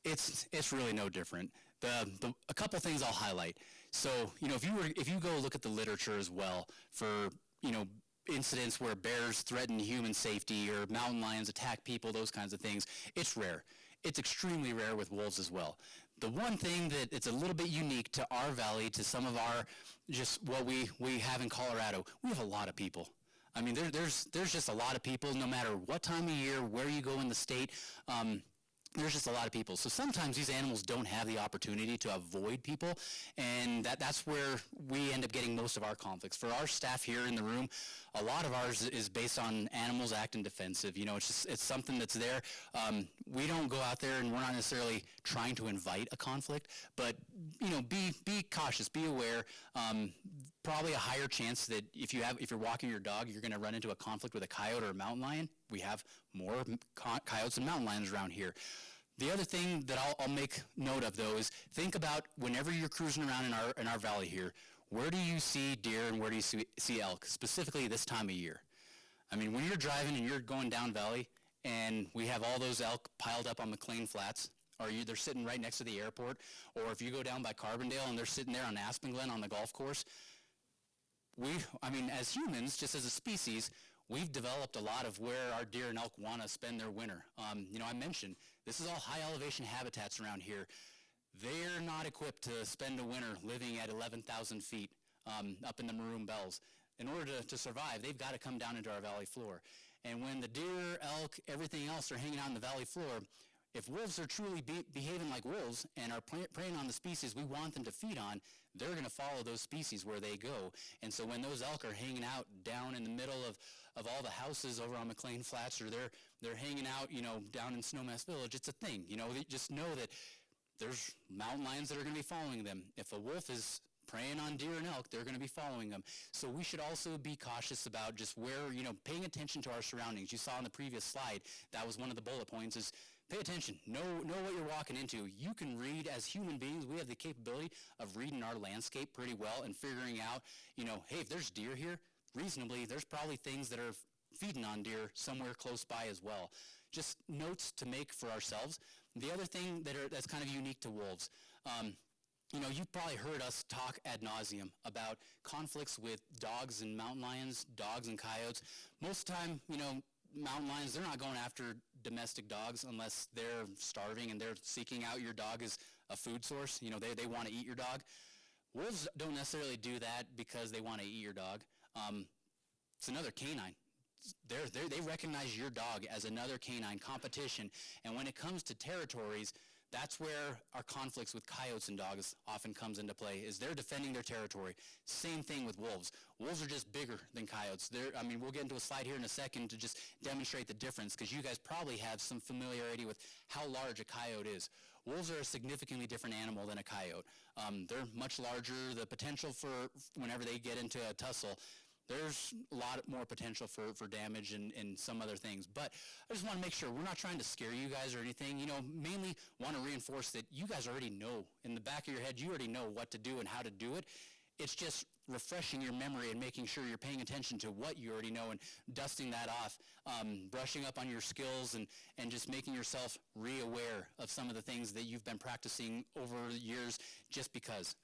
It's really no different. A couple things I'll highlight. So, you know, if you go look at the literature as well for, you know, incidents where bears threaten human safety or mountain lions attack people, those kinds of things, it's rare. It's extremely rare with wolves as well. The one thing that it's a little bit unique to our valley, to some of our, just what we have in Colorado, we have a lot of people. I mean, there's just a lot of people, no matter what time of year, where you go in the state. There's just a lot of people. So sometimes these animals don't have the opportunity to avoid people, and that's where we end up getting most of our conflicts. For our staff here in the room, a lot of ours is based on animals acting defensive. You know, it's something that's there. We don't go out there and we're not necessarily trying to invite a conflict, but, you know, be cautious, be aware. Probably a higher chance that if you're walking your dog, you're going to run into a conflict with a coyote or a mountain lion. We have more coyotes and mountain lions around here. The other thing that I'll make note of, though, is think about whenever you're cruising around in our valley here, where do you see deer and where do you see elk, specifically this time of year? I mean, when you're driving and you're going down valley and we have all those elk piled up on McLean Flats, or they're sitting right next to the airport, or if you go down by Carbondale and they're sitting there on Aspen Glen on the golf course, as humans, just as a species, we've developed a lot of where our deer and elk want to spend their winter. I mentioned, this is all high elevation habitats around here. They're not equipped to spend a winter living at 11,000 feet up in the Maroon Bells. In order to survive, they've got to come down into our valley floor. And when the deer, elk, everything else are hanging out in the valley floor, if wolves are truly behaving like wolves and are preying on the species we want them to feed on, they're going to follow those species where they go. And so when those elk are hanging out down in the middle of all the houses over on McLean Flats, or they're hanging out, down in Snowmass Village, it's a thing. They just know that there's mountain lions that are going to be following them. If a wolf is preying on deer and elk, they're going to be following them. So we should also be cautious about just where, paying attention to our surroundings. You saw on the previous slide, that was one of the bullet points, is pay attention. Know what you're walking into. You can read, as human beings, we have the capability of reading our landscape pretty well and figuring out, hey, if there's deer here, reasonably, there's probably things that are feeding on deer somewhere close by as well. Just notes to make for ourselves. The other thing that's kind of unique to wolves, you've probably heard us talk ad nauseum about conflicts with dogs and mountain lions, dogs and coyotes. Most of the time, mountain lions, they're not going after domestic dogs unless they're starving and they're seeking out your dog as a food source. They want to eat your dog. Wolves don't necessarily do that because they want to eat your dog. It's another canine. They recognize your dog as another canine competition, and when it comes to territories, that's where our conflicts with coyotes and dogs often comes into play, is they're defending their territory. Same thing with wolves. Wolves are just bigger than coyotes. We'll get into a slide here in a second to just demonstrate the difference, because you guys probably have some familiarity with how large a coyote is. Wolves are a significantly different animal than a coyote. They're much larger. The potential for whenever they get into a tussle, there's a lot more potential for damage and some other things. But I just want to make sure we're not trying to scare you guys or anything. Mainly want to reinforce that you guys already know. In the back of your head, you already know what to do and how to do it. It's just refreshing your memory and making sure you're paying attention to what you already know and dusting that off, brushing up on your skills and just making yourself re-aware of some of the things that you've been practicing over the years just because.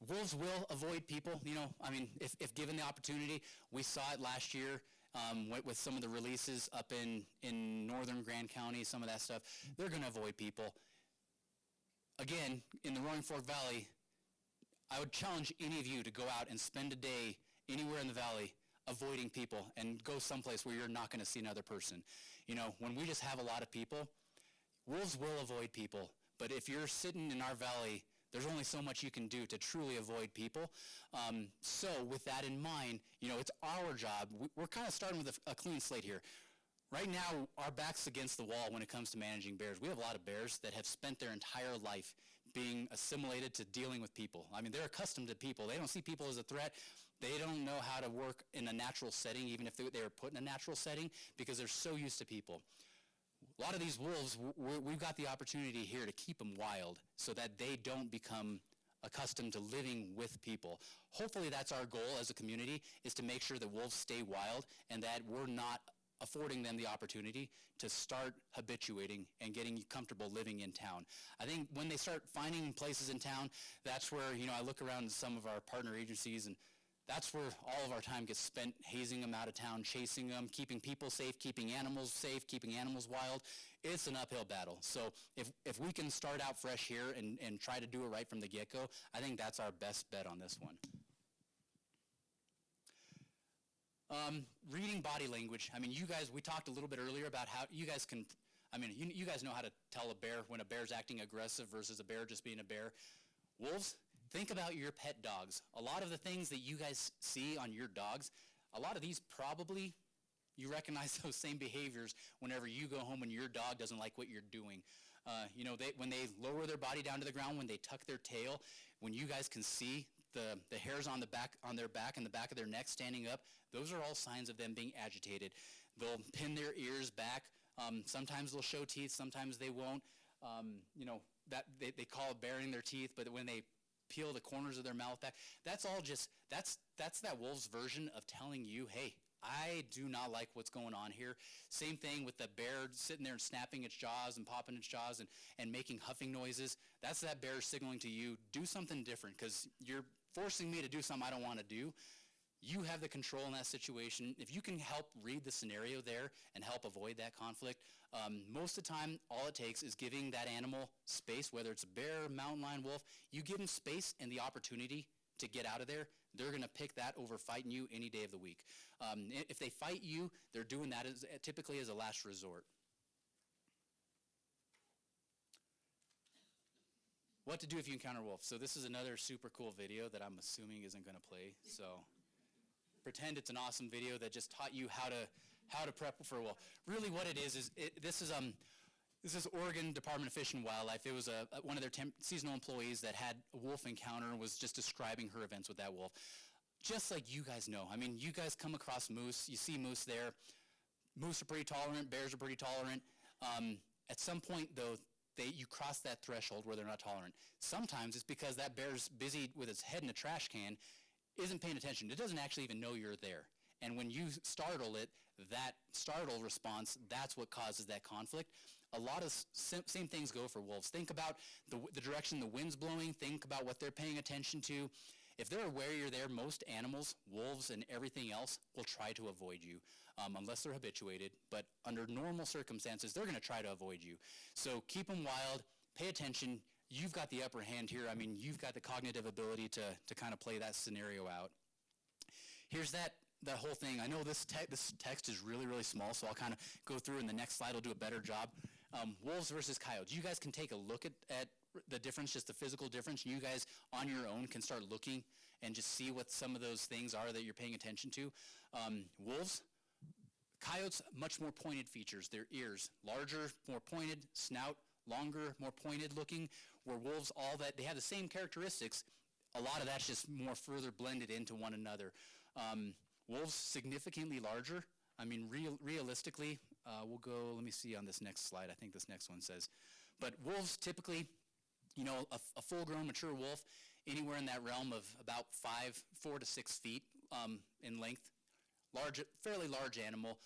Wolves will avoid people, if given the opportunity. We saw it last year with some of the releases up in northern Grand County, some of that stuff. They're going to avoid people. Again, in the Roaring Fork Valley, I would challenge any of you to go out and spend a day anywhere in the valley avoiding people and go someplace where you're not going to see another person. When we just have a lot of people, wolves will avoid people. But if you're sitting in our valley, there's only so much you can do to truly avoid people. So with that in mind, it's our job. We're kind of starting with a clean slate here. Right now, our back's against the wall when it comes to managing bears. We have a lot of bears that have spent their entire life being assimilated to dealing with people. They're accustomed to people. They don't see people as a threat. They don't know how to work in a natural setting, even if they were put in a natural setting, because they're so used to people. A lot of these wolves, we've got the opportunity here to keep them wild so that they don't become accustomed to living with people. Hopefully that's our goal as a community, is to make sure that wolves stay wild and that we're not affording them the opportunity to start habituating and getting comfortable living in town. I think when they start finding places in town, that's where, I look around at some of our partner agencies, and that's where all of our time gets spent, hazing them out of town, chasing them, keeping people safe, keeping animals safe, keeping animals wild. It's an uphill battle. So if we can start out fresh here and try to do it right from the get-go, I think that's our best bet on this one. Reading body language. You guys, we talked a little bit earlier about how you guys can, you guys know how to tell a bear when a bear's acting aggressive versus a bear just being a bear. Wolves, think about your pet dogs. A lot of the things that you guys see on your dogs, a lot of these probably, you recognize those same behaviors whenever you go home and your dog doesn't like what you're doing. When they lower their body down to the ground, when they tuck their tail, when you guys can see the hairs on their back and the back of their neck standing up, those are all signs of them being agitated. They'll pin their ears back. Sometimes they'll show teeth, sometimes they won't. That they call it baring their teeth, but when they peel the corners of their mouth back. That's all just, that's that wolf's version of telling you, hey, I do not like what's going on here. Same thing with the bear sitting there and snapping its jaws and popping its jaws and making huffing noises. That's that bear signaling to you, do something different, because you're forcing me to do something I don't want to do. You have the control in that situation. If you can help read the scenario there and help avoid that conflict, most of the time, all it takes is giving that animal space, whether it's a bear, mountain lion, wolf. You give them space and the opportunity to get out of there. They're going to pick that over fighting you any day of the week. If they fight you, they're doing that typically as a last resort. What to do if you encounter a wolf. So this is another super cool video that I'm assuming isn't going to play. So pretend it's an awesome video that just taught you how to prep for a wolf. Really what it is this is Oregon Department of Fish and Wildlife. It was one of their seasonal employees that had a wolf encounter and was just describing her events with that wolf. Just like you guys know. I mean, you guys come across moose. You see moose there. Moose are pretty tolerant. Bears are pretty tolerant. At some point, though, you cross that threshold where they're not tolerant. Sometimes it's because that bear's busy with its head in a trash can, isn't paying attention. It doesn't actually even know you're there. And when you startle it, that startle response, that's what causes that conflict. A lot of same things go for wolves. Think about the direction the wind's blowing. Think about what they're paying attention to. If they're aware you're there, most animals, wolves and everything else, will try to avoid you unless they're habituated. But under normal circumstances, they're going to try to avoid you. So keep them wild. Pay attention. You've got the upper hand here. I mean, you've got the cognitive ability to kind of play that scenario out. Here's that whole thing. I know this text is really, really small, so I'll kind of go through, and the next slide will do a better job. Wolves versus coyotes. You guys can take a look at the difference, just the physical difference. You guys, on your own, can start looking and just see what some of those things are that you're paying attention to. Wolves, coyotes, much more pointed features. Their ears, larger, more pointed, snout, longer, more pointed looking, where wolves, all that, they have the same characteristics. A lot of that's just more further blended into one another. Wolves, significantly larger. I mean, realistically, we'll go, let me see on this next slide. I think this next one says. But wolves typically, you know, a full-grown mature wolf, anywhere in that realm of about 4 to 6 feet in length. Fairly large animal.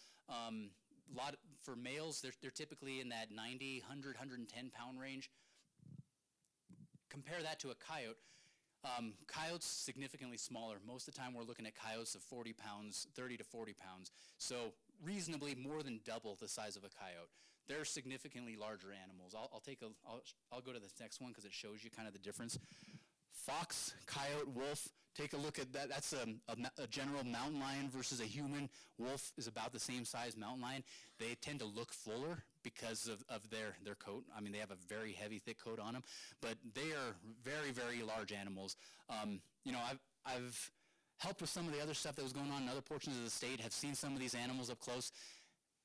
For males, they're typically in that 90, 100, 110 pound range. Compare that to a coyote. Coyotes significantly smaller. Most of the time we're looking at coyotes of 40 pounds, 30 to 40 pounds. So reasonably more than double the size of a coyote. They're significantly larger animals. I'll go to the next one because it shows you kind of the difference. Fox, coyote, wolf, take a look at that. That's a general mountain lion versus a human. Wolf is about the same size mountain lion. They tend to look fuller because of their coat. I mean, they have a very heavy, thick coat on them, but they are very, very large animals. You know, I've helped with some of the other stuff that was going on in other portions of the state, have seen some of these animals up close.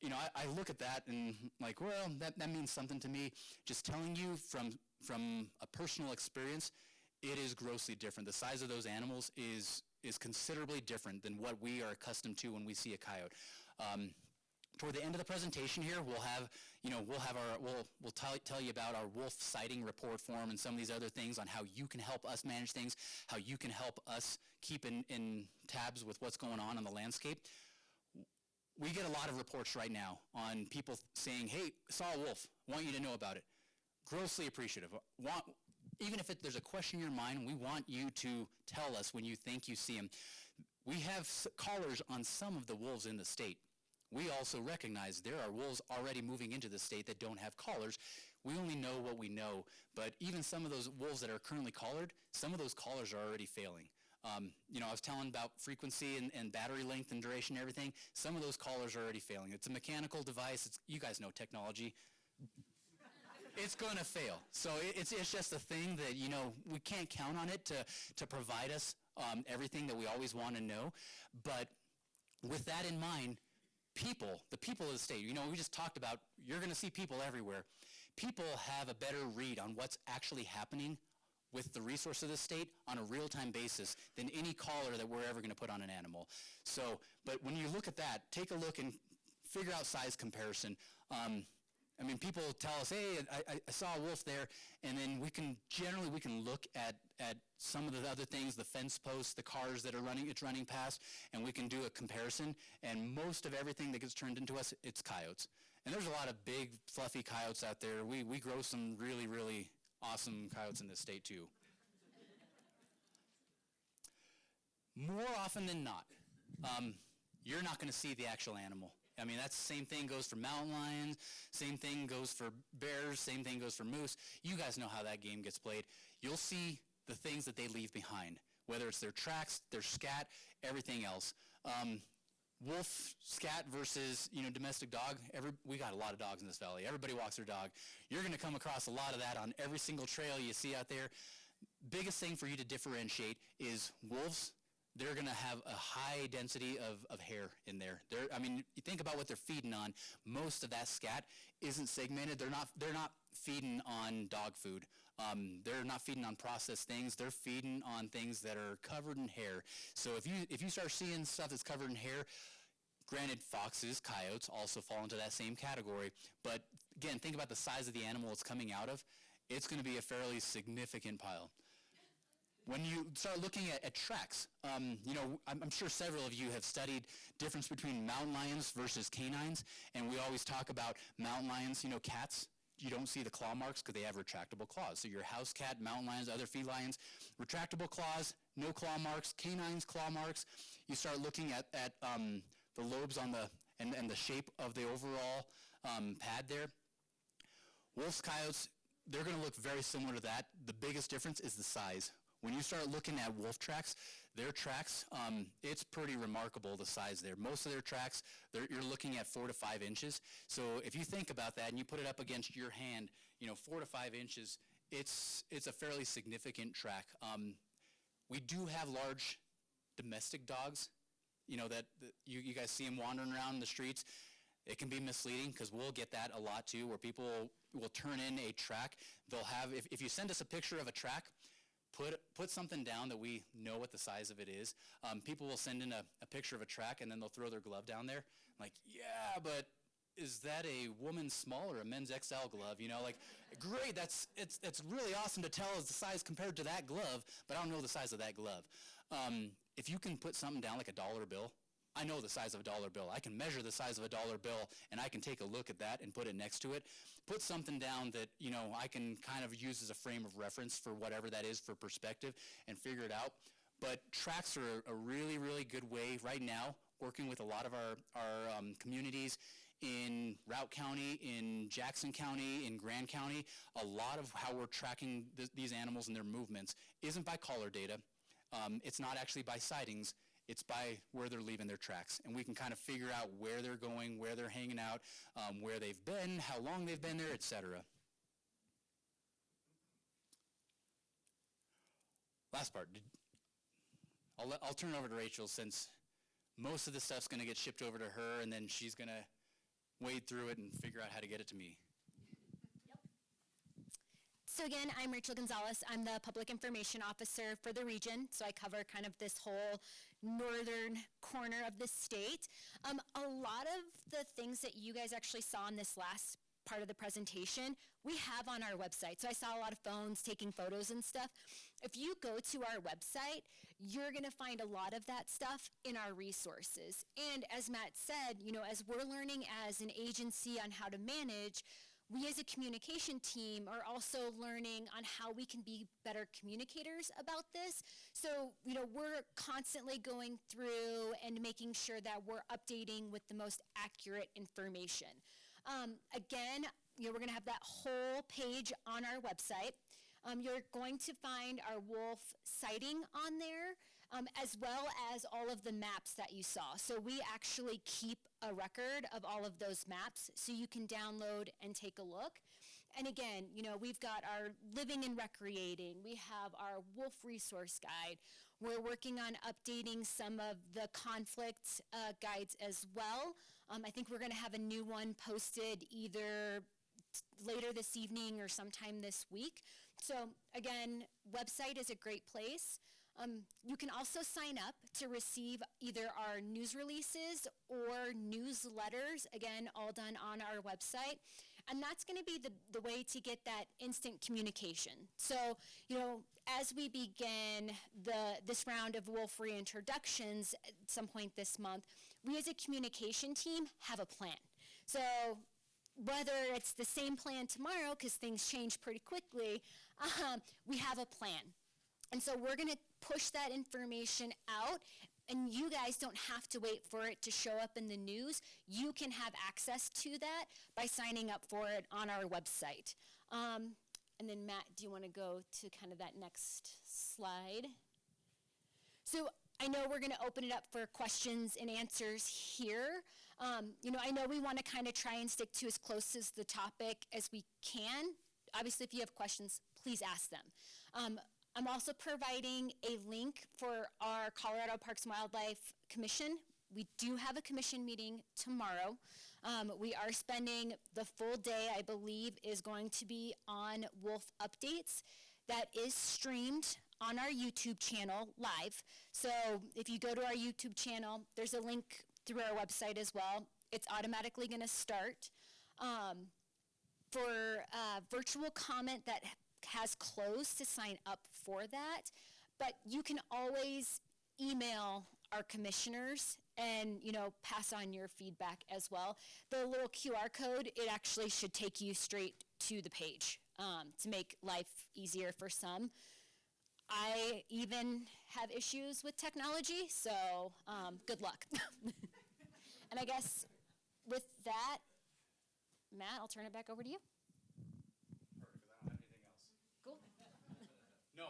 You know, I look at that and like, well, that means something to me. Just telling you from a personal experience, it is grossly different. The size of those animals is considerably different than what we are accustomed to when we see a coyote. Toward the end of the presentation here, we'll tell you about our wolf sighting report form and some of these other things on how you can help us manage things, how you can help us keep in tabs with what's going on in the landscape. We get a lot of reports right now on people saying, hey, saw a wolf, want you to know about it. Grossly appreciative. Even if there's a question in your mind, we want you to tell us when you think you see them. We have collars on some of the wolves in the state. We also recognize there are wolves already moving into the state that don't have collars. We only know what we know, but even some of those wolves that are currently collared, some of those collars are already failing. You know, I was telling about frequency and battery length and duration and everything. Some of those collars are already failing. It's a mechanical device. You guys know technology. It's going to fail. So it's just a thing that, you know, we can't count on it to provide us everything that we always want to know. But with that in mind, the people of the state, you know, we just talked about, you're going to see people everywhere. People have a better read on what's actually happening with the resource of the state on a real-time basis than any collar that we're ever going to put on an animal. So, but when you look at that, take a look and figure out size comparison. I mean, people tell us, hey, I saw a wolf there, and then we can look at some of the other things, the fence posts, the cars that are running past, and we can do a comparison, and most of everything that gets turned into us, it's coyotes. And there's a lot of big, fluffy coyotes out there. We grow some really, really awesome coyotes in this state, too. More often than not, you're not going to see the actual animal. I mean, that's the same thing goes for mountain lions, same thing goes for bears, same thing goes for moose. You guys know how that game gets played. You'll see the things that they leave behind, whether it's their tracks, their scat, everything else. Wolf, scat versus, domestic dog. We got a lot of dogs in this valley. Everybody walks their dog. You're going to come across a lot of that on every single trail you see out there. Biggest thing for you to differentiate is wolves. They're going to have a high density of hair in there. You think about what they're feeding on. Most of that scat isn't segmented. They're not feeding on dog food. They're not feeding on processed things. They're feeding on things that are covered in hair. So if you start seeing stuff that's covered in hair, granted, foxes, coyotes also fall into that same category. But again, think about the size of the animal it's coming out of. It's going to be a fairly significant pile. When you start looking at tracks, I'm sure several of you have studied difference between mountain lions versus canines, and we always talk about mountain lions, cats. You don't see the claw marks because they have retractable claws. So your house cat, mountain lions, other felines, retractable claws, no claw marks. Canines, claw marks. You start looking at the lobes on and the shape of the overall pad there. Wolves, coyotes, they're going to look very similar to that. The biggest difference is the size. When you start looking at wolf tracks, their tracks, it's pretty remarkable the size there. Most of their tracks, you're looking at 4 to 5 inches. So if you think about that and you put it up against your hand, 4 to 5 inches, it's a fairly significant track. We do have large domestic dogs, that you guys see them wandering around the streets. It can be misleading because we'll get that a lot too, where people will turn in a track. They'll have, if you send us a picture of a track, put something down that we know what the size of it is. People will send in a picture of a track and then they'll throw their glove down there. I'm like, yeah, but is that a woman's small or a men's XL glove? Great, it's really awesome to tell us the size compared to that glove, but I don't know the size of that glove. If you can put something down like a dollar bill, I know the size of a dollar bill. I can measure the size of a dollar bill, and I can take a look at that and put it next to it. Put something down that, I can kind of use as a frame of reference for whatever that is for perspective and figure it out. But tracks are a really, really good way right now, working with a lot of our communities in Routt County, in Jackson County, in Grand County. A lot of how we're tracking these animals and their movements isn't by collar data. It's not actually by sightings. It's by where they're leaving their tracks. And we can kind of figure out where they're going, where they're hanging out, where they've been, how long they've been there, etc. Last part. I'll turn it over to Rachel since most of the stuff's going to get shipped over to her, and then she's going to wade through it and figure out how to get it to me. So again, I'm Rachel Gonzalez. I'm the Public Information Officer for the region, so I cover kind of this whole northern corner of the state. A lot of the things that you guys actually saw in this last part of the presentation, we have on our website. So I saw a lot of phones taking photos and stuff. If you go to our website, you're going to find a lot of that stuff in our resources. And as Matt said, as we're learning as an agency on how to manage, we as a communication team are also learning on how we can be better communicators about this. So, we're constantly going through and making sure that we're updating with the most accurate information. Again, we're going to have that whole page on our website. You're going to find our wolf sighting on there, as well as all of the maps that you saw. So we actually keep a record of all of those maps so you can download and take a look. And again, we've got our living and recreating. We have our wolf resource guide. We're working on updating some of the conflict guides as well. I think we're going to have a new one posted either later this evening or sometime this week. So again, website is a great place. You can also sign up to receive either our news releases or newsletters, again, all done on our website. And that's going to be the way to get that instant communication. So, as we begin this round of wolf reintroductions at some point this month, we as a communication team have a plan. So whether it's the same plan tomorrow, because things change pretty quickly, we have a plan. And so we're going to push that information out, and you guys don't have to wait for it to show up in the news. You can have access to that by signing up for it on our website. And then Matt, do you want to go to kind of that next slide? So I know we're going to open it up for questions and answers here. I know we want to kind of try and stick to as close as the topic as we can. Obviously, if you have questions, please ask them. I'm also providing a link for our Colorado Parks and Wildlife Commission. We do have a commission meeting tomorrow. We are spending the full day, I believe, is going to be on wolf updates. That is streamed on our YouTube channel live. So if you go to our YouTube channel, there's a link through our website as well. It's automatically going to start. For virtual comment, that has closed to sign up for that, but you can always email our commissioners and pass on your feedback as well. The little QR code, it actually should take you straight to the page to make life easier for some. I even have issues with technology, so good luck. And I guess with that, Matt, I'll turn it back over to you. Perfect, 'cause I don't have anything else. Cool. No,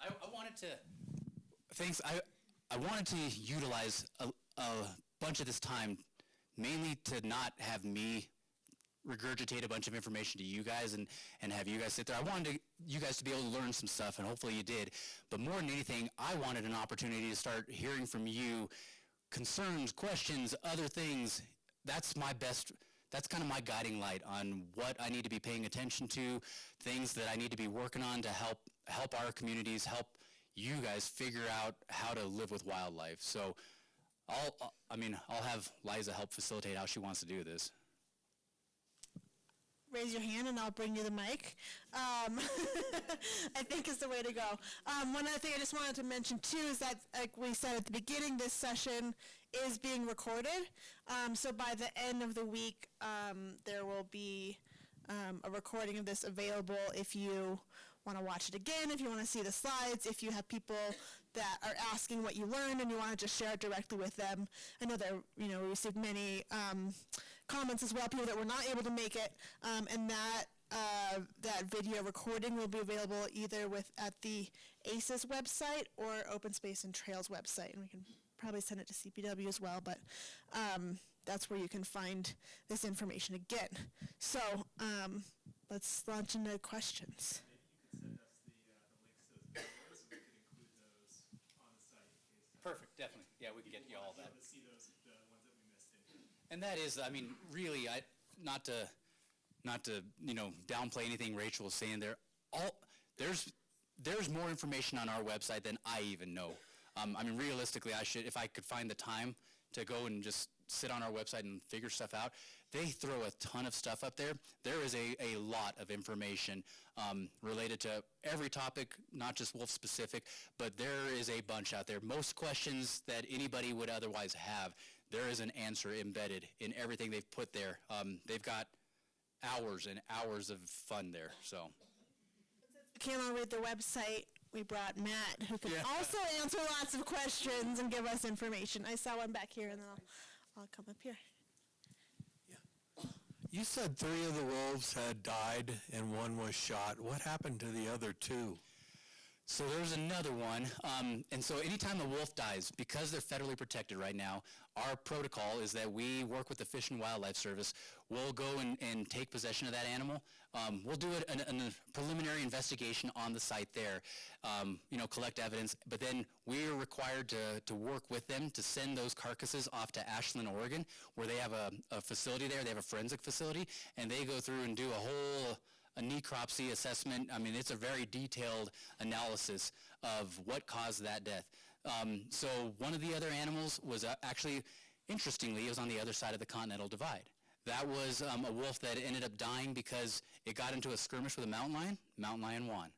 I wanted to, thanks, I wanted to utilize a bunch of this time mainly to not have me regurgitate a bunch of information to you guys and have you guys sit there. I wanted you guys to be able to learn some stuff, and hopefully you did. But more than anything, I wanted an opportunity to start hearing from you concerns, questions, other things. That's kind of my guiding light on what I need to be paying attention to, things that I need to be working on to help our communities, help you guys figure out how to live with wildlife. So I'll have Liza help facilitate how she wants to do this. Raise your hand and I'll bring you the mic. I think is the way to go. One other thing I just wanted to mention too is that, like we said at the beginning, this session is being recorded. So by the end of the week, there will be a recording of this available if you want to watch it again, if you want to see the slides, if you have people that are asking what you learned and you want to just share it directly with them. I know that we received many comments as well, people that were not able to make it, and that video recording will be available either at the ACES website or Open Space and Trails website, and we can probably send it to CPW as well, but that's where you can find this information again. So let's launch into questions. Perfect, definitely. Yeah, we can get you all that. To see those, the ones that we missed in. And that is, really, not to downplay anything Rachel was saying there. There's more information on our website than I even know. Realistically, if I could find the time to go and just sit on our website and figure stuff out, they throw a ton of stuff up there. There is a lot of information related to every topic, not just wolf specific, but there is a bunch out there. Most questions that anybody would otherwise have, there is an answer embedded in everything they've put there. They've got hours and hours of fun there, so. Since we can't all read the website, we brought Matt, who can also answer lots of questions and give us information. I saw one back here, and then I'll come up here. You said 3 of the wolves had died and 1 was shot. What happened to the other 2? So there's another one, and so anytime a wolf dies, because they're federally protected right now, our protocol is that we work with the Fish and Wildlife Service. We'll go and take possession of that animal. We'll do a preliminary investigation on the site there, collect evidence, but then we are required to work with them to send those carcasses off to Ashland, Oregon, where they have a facility there. They have a forensic facility, and they go through and do a necropsy assessment. It's a very detailed analysis of what caused that death. So one of the other animals was actually, interestingly, it was on the other side of the Continental Divide. That was a wolf that ended up dying because it got into a skirmish with a mountain lion. Mountain lion won.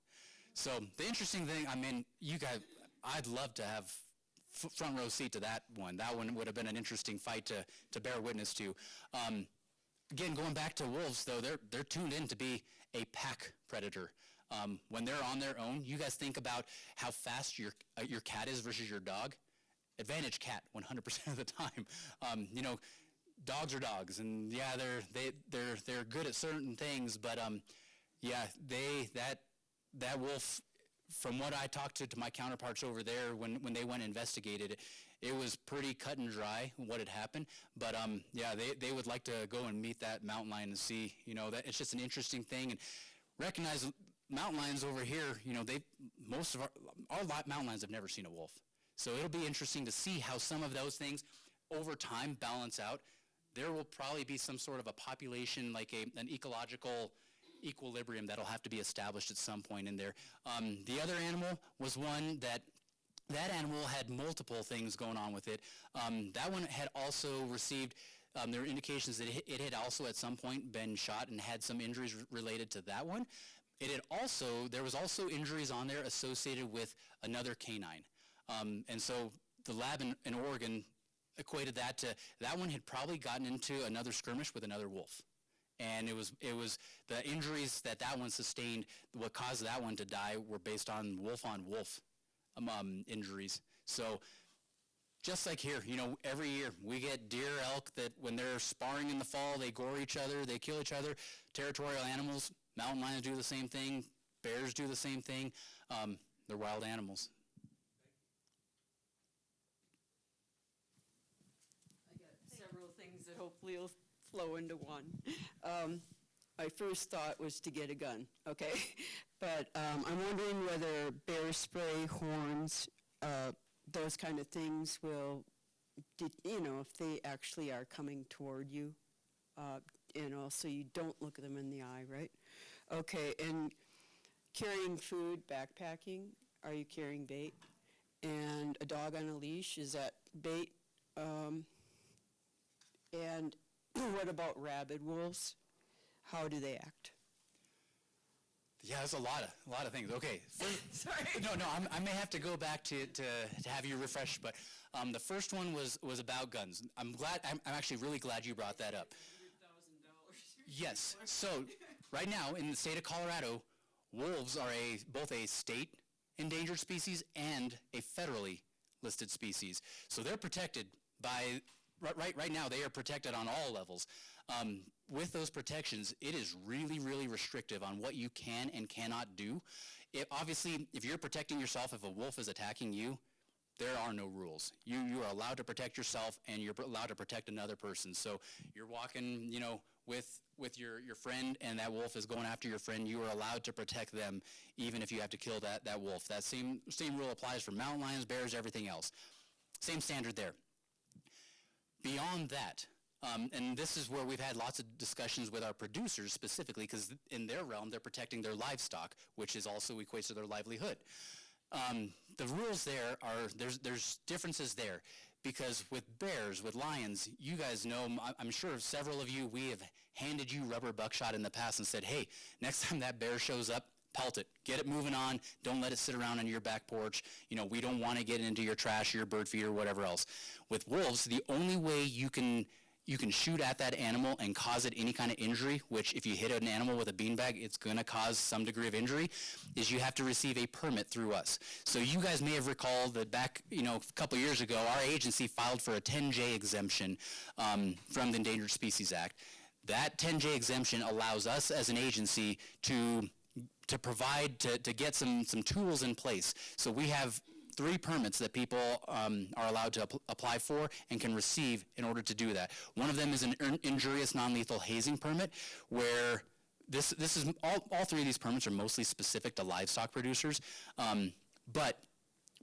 So the interesting thing, I mean, you guys, I'd love to have front row seat to that one. That one would have been an interesting fight to bear witness to. Again, going back to wolves, though, they're tuned in to be a pack predator. When they're on their own, you guys think about how fast your cat is versus your dog. Advantage cat 100% of the time. You know, dogs are dogs, and yeah, they're good at certain things, but yeah, that wolf, from what I talked to my counterparts over there when they went and investigated it, it was pretty cut and dry what had happened. But yeah, they would like to go and meet that mountain lion and see, you know, that it's just an interesting thing, and recognize mountain lions over here. You know, most of our mountain lions have never seen a wolf, so it'll be interesting to see how some of those things over time balance out. There will probably be some sort of a population, like an ecological equilibrium that'll have to be established at some point in there. The other animal was one that animal had multiple things going on with it. That one had also received, there were indications that it had also at some point been shot and had some injuries related to that one. There was also injuries on there associated with another canine. And so the lab in Oregon equated that to, that one had probably gotten into another skirmish with another wolf. And it was the injuries that one sustained, what caused that one to die, were based on wolf injuries. So just like here, you know, every year we get deer, elk that when they're sparring in the fall, they gore each other, they kill each other. Territorial animals, mountain lions do the same thing, bears do the same thing. They're wild animals. I got several things that hopefully will flow into one. My first thought was to get a gun, okay? But I'm wondering whether bear spray, horns, those kind of things will, you know, if they actually are coming toward you, you know, so you don't look at them in the eye, right? Okay, and carrying food, backpacking, are you carrying bait? And a dog on a leash, is that bait? And what about rabid wolves? How do they act? Yeah, there's a lot of things. Okay. Sorry. No, I may have to go back to have you refresh, but the first one was about guns. I'm actually really glad you brought that up. $100,000. Yes. So right now in the state of Colorado, wolves are both a state endangered species and a federally listed species. So they're protected by, right now they are protected on all levels. With those protections, it is really, really restrictive on what you can and cannot do. Obviously, if you're protecting yourself, if a wolf is attacking you, there are no rules. You are allowed to protect yourself, and you're allowed to protect another person. So you're walking, you know, with your friend, and that wolf is going after your friend, you are allowed to protect them, even if you have to kill that wolf. That same rule applies for mountain lions, bears, everything else. Same standard there. Beyond that, and this is where we've had lots of discussions with our producers specifically, because in their realm, they're protecting their livestock, which is also equates to their livelihood. The rules there are, there's differences there, because with bears, with lions, you guys know, I'm sure several of you, we have handed you rubber buckshot in the past and said, hey, next time that bear shows up, pelt it, get it moving on, don't let it sit around on your back porch. You know, we don't want to get into your trash, your bird feeder, whatever else. With wolves, the only way you can shoot at that animal and cause it any kind of injury, which if you hit an animal with a beanbag, it's going to cause some degree of injury, is you have to receive a permit through us. So you guys may have recalled that back, you know, a couple years ago, our agency filed for a 10J exemption from the Endangered Species Act. That 10J exemption allows us as an agency to provide, to get some tools in place. So we have 3 permits that people are allowed to apply for and can receive in order to do that. One of them is an injurious non-lethal hazing permit, where this is all 3 of these permits are mostly specific to livestock producers, but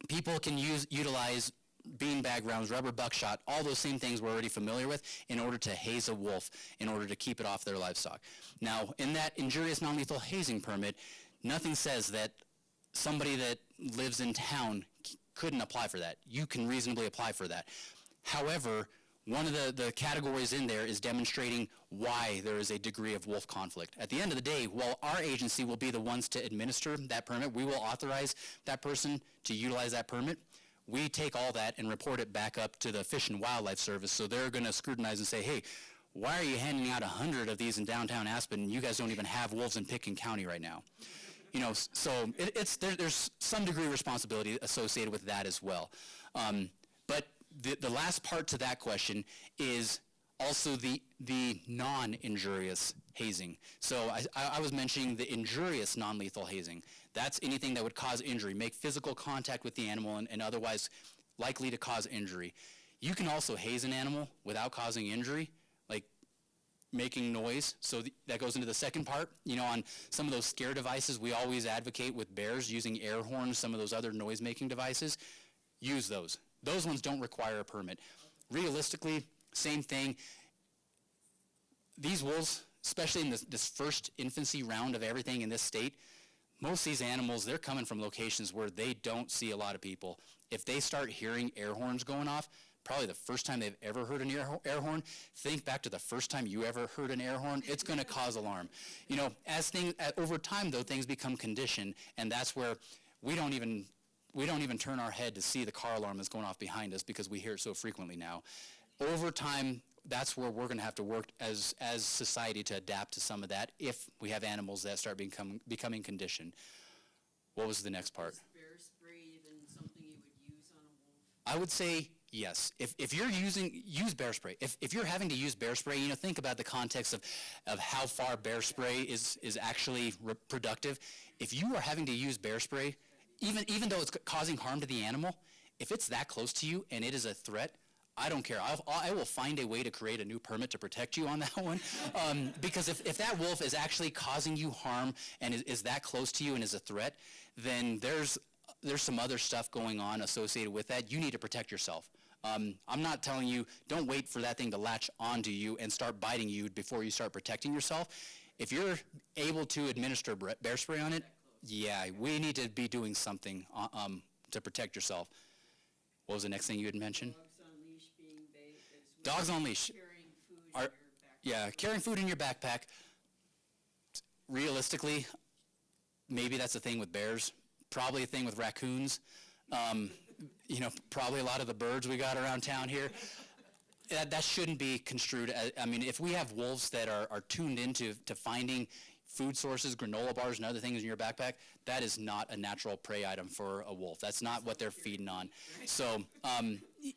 people can utilize beanbag rounds, rubber buckshot, all those same things we're already familiar with, in order to haze a wolf, in order to keep it off their livestock. Now, in that injurious non-lethal hazing permit, nothing says that somebody that lives in town couldn't apply for that. You can reasonably apply for that. However, One of the categories in there is demonstrating why there is a degree of wolf conflict. At the end of the day, while our agency will be the ones to administer that permit, we will authorize that person to utilize that permit. We take all that and report it back up to the Fish and Wildlife Service, so they're going to scrutinize and say, hey, why are you handing out 100 of these in downtown Aspen? You guys don't even have wolves in Pitkin County right now. You know, so there's some degree of responsibility associated with that as well. But the last part to that question is also the non-injurious hazing. So I was mentioning the injurious non-lethal hazing. That's anything that would cause injury, make physical contact with the animal and otherwise likely to cause injury. You can also haze an animal without causing injury, like making noise. So that goes into the second part. You know, on some of those scare devices, we always advocate with bears using air horns, some of those other noise-making devices. Use those. Those ones don't require a permit. Realistically, same thing. These wolves, especially in this first infancy round of everything in this state, most of these animals, they're coming from locations where they don't see a lot of people. If they start hearing air horns going off, probably the first time they've ever heard an air horn, think back to the first time you ever heard an air horn, it's going to cause alarm. You know, over time, though, things become conditioned, and that's where we don't even turn our head to see the car alarm that's going off behind us because we hear it so frequently now. Over time, that's where we're going to have to work as society to adapt to some of that if we have animals that start becoming conditioned. What was the next part? Is bear spray even something you would use on a wolf? I would say yes. If you're use bear spray. If you're having to use bear spray, you know, think about the context of how far bear spray is actually productive. If you are having to use bear spray, even though it's causing harm to the animal, if it's that close to you and it is a threat, I don't care. I will find a way to create a new permit to protect you on that one. Because if that wolf is actually causing you harm and is that close to you and is a threat, then there's some other stuff going on associated with that. You need to protect yourself. I'm not telling you, don't wait for that thing to latch onto you and start biting you before you start protecting yourself. If you're able to administer bear spray on it, yeah, we need to be doing something to protect yourself. What was the next thing you had mentioned? Dogs on leash being bait. Dogs on leash. Carrying food in your backpack. Yeah, carrying food in your backpack. Realistically, maybe that's a thing with bears. Probably a thing with raccoons. You know, probably a lot of the birds we got around town here. That shouldn't be construed as, I mean, if we have wolves that are tuned into finding food sources, granola bars, and other things in your backpack, that is not a natural prey item for a wolf. That's not what they're feeding on. So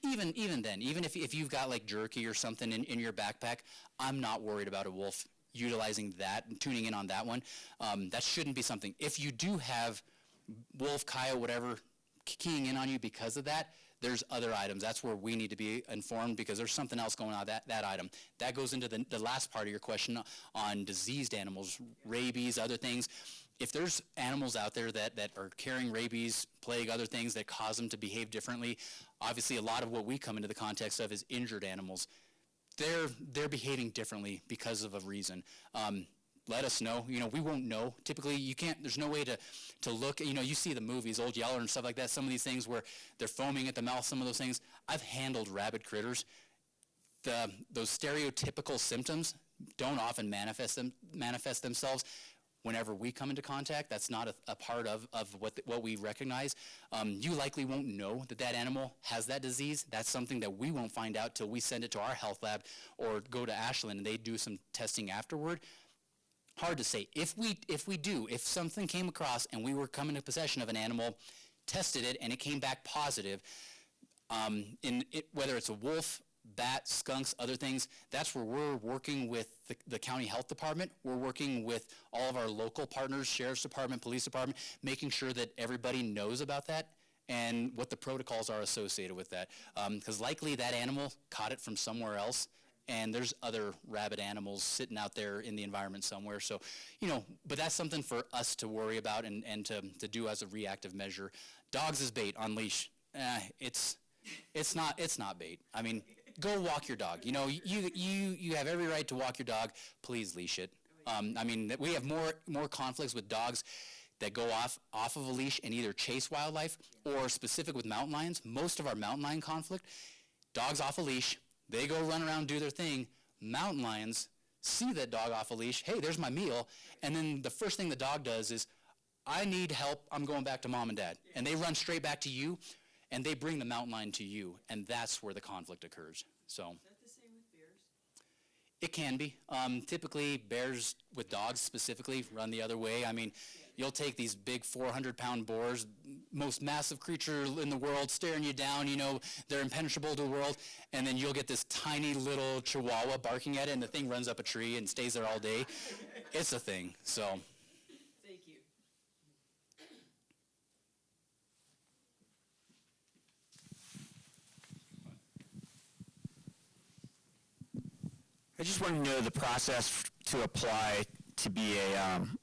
even then, even if you've got like jerky or something in your backpack, I'm not worried about a wolf utilizing that and tuning in on that one. That shouldn't be something. If you do have wolf, coyote, whatever, keying in on you because of that, there's other items. That's where we need to be informed because there's something else going on that item. That goes into the last part of your question on diseased animals, rabies, other things. If there's animals out there that are carrying rabies, plague, other things that cause them to behave differently, obviously a lot of what we come into the context of is injured animals. They're behaving differently because of a reason. Let us know. You know, we won't know. Typically, you can't, there's no way to look. You know, you see the movies, Old Yeller and stuff like that, some of these things where they're foaming at the mouth, some of those things. I've handled rabid critters. Those stereotypical symptoms don't often manifest themselves whenever we come into contact. That's not a part of what we recognize. You likely won't know that animal has that disease. That's something that we won't find out till we send it to our health lab or go to Ashland and they do some testing afterward. Hard to say. If something came across and we were coming into possession of an animal, tested it, and it came back positive, whether it's a wolf, bat, skunks, other things, that's where we're working with the county health department. We're working with all of our local partners, sheriff's department, police department, making sure that everybody knows about that and what the protocols are associated with that. Because likely that animal caught it from somewhere else, and there's other rabid animals sitting out there in the environment somewhere. So, you know, but that's something for us to worry about and to do as a reactive measure. Dogs as bait on leash, it's not bait. I mean, go walk your dog. You know, you have every right to walk your dog. Please leash it. I mean, we have more conflicts with dogs that go off of a leash and either chase wildlife or specific with mountain lions. Most of our mountain lion conflict, dogs off a leash, They go run around, do their thing. Mountain lions see that dog off a leash. Hey, there's my meal. And then the first thing the dog does is, I need help. I'm going back to mom and dad. And they run straight back to you, and they bring the mountain lion to you. And that's where the conflict occurs. So. Is that the same with bears? It can be. Typically, bears with dogs specifically run the other way. I mean, you'll take these big 400-pound boars, most massive creature in the world, staring you down, you know, they're impenetrable to the world, and then you'll get this tiny little chihuahua barking at it, and the thing runs up a tree and stays there all day. It's a thing, so. Thank you. I just want to know the process to apply to be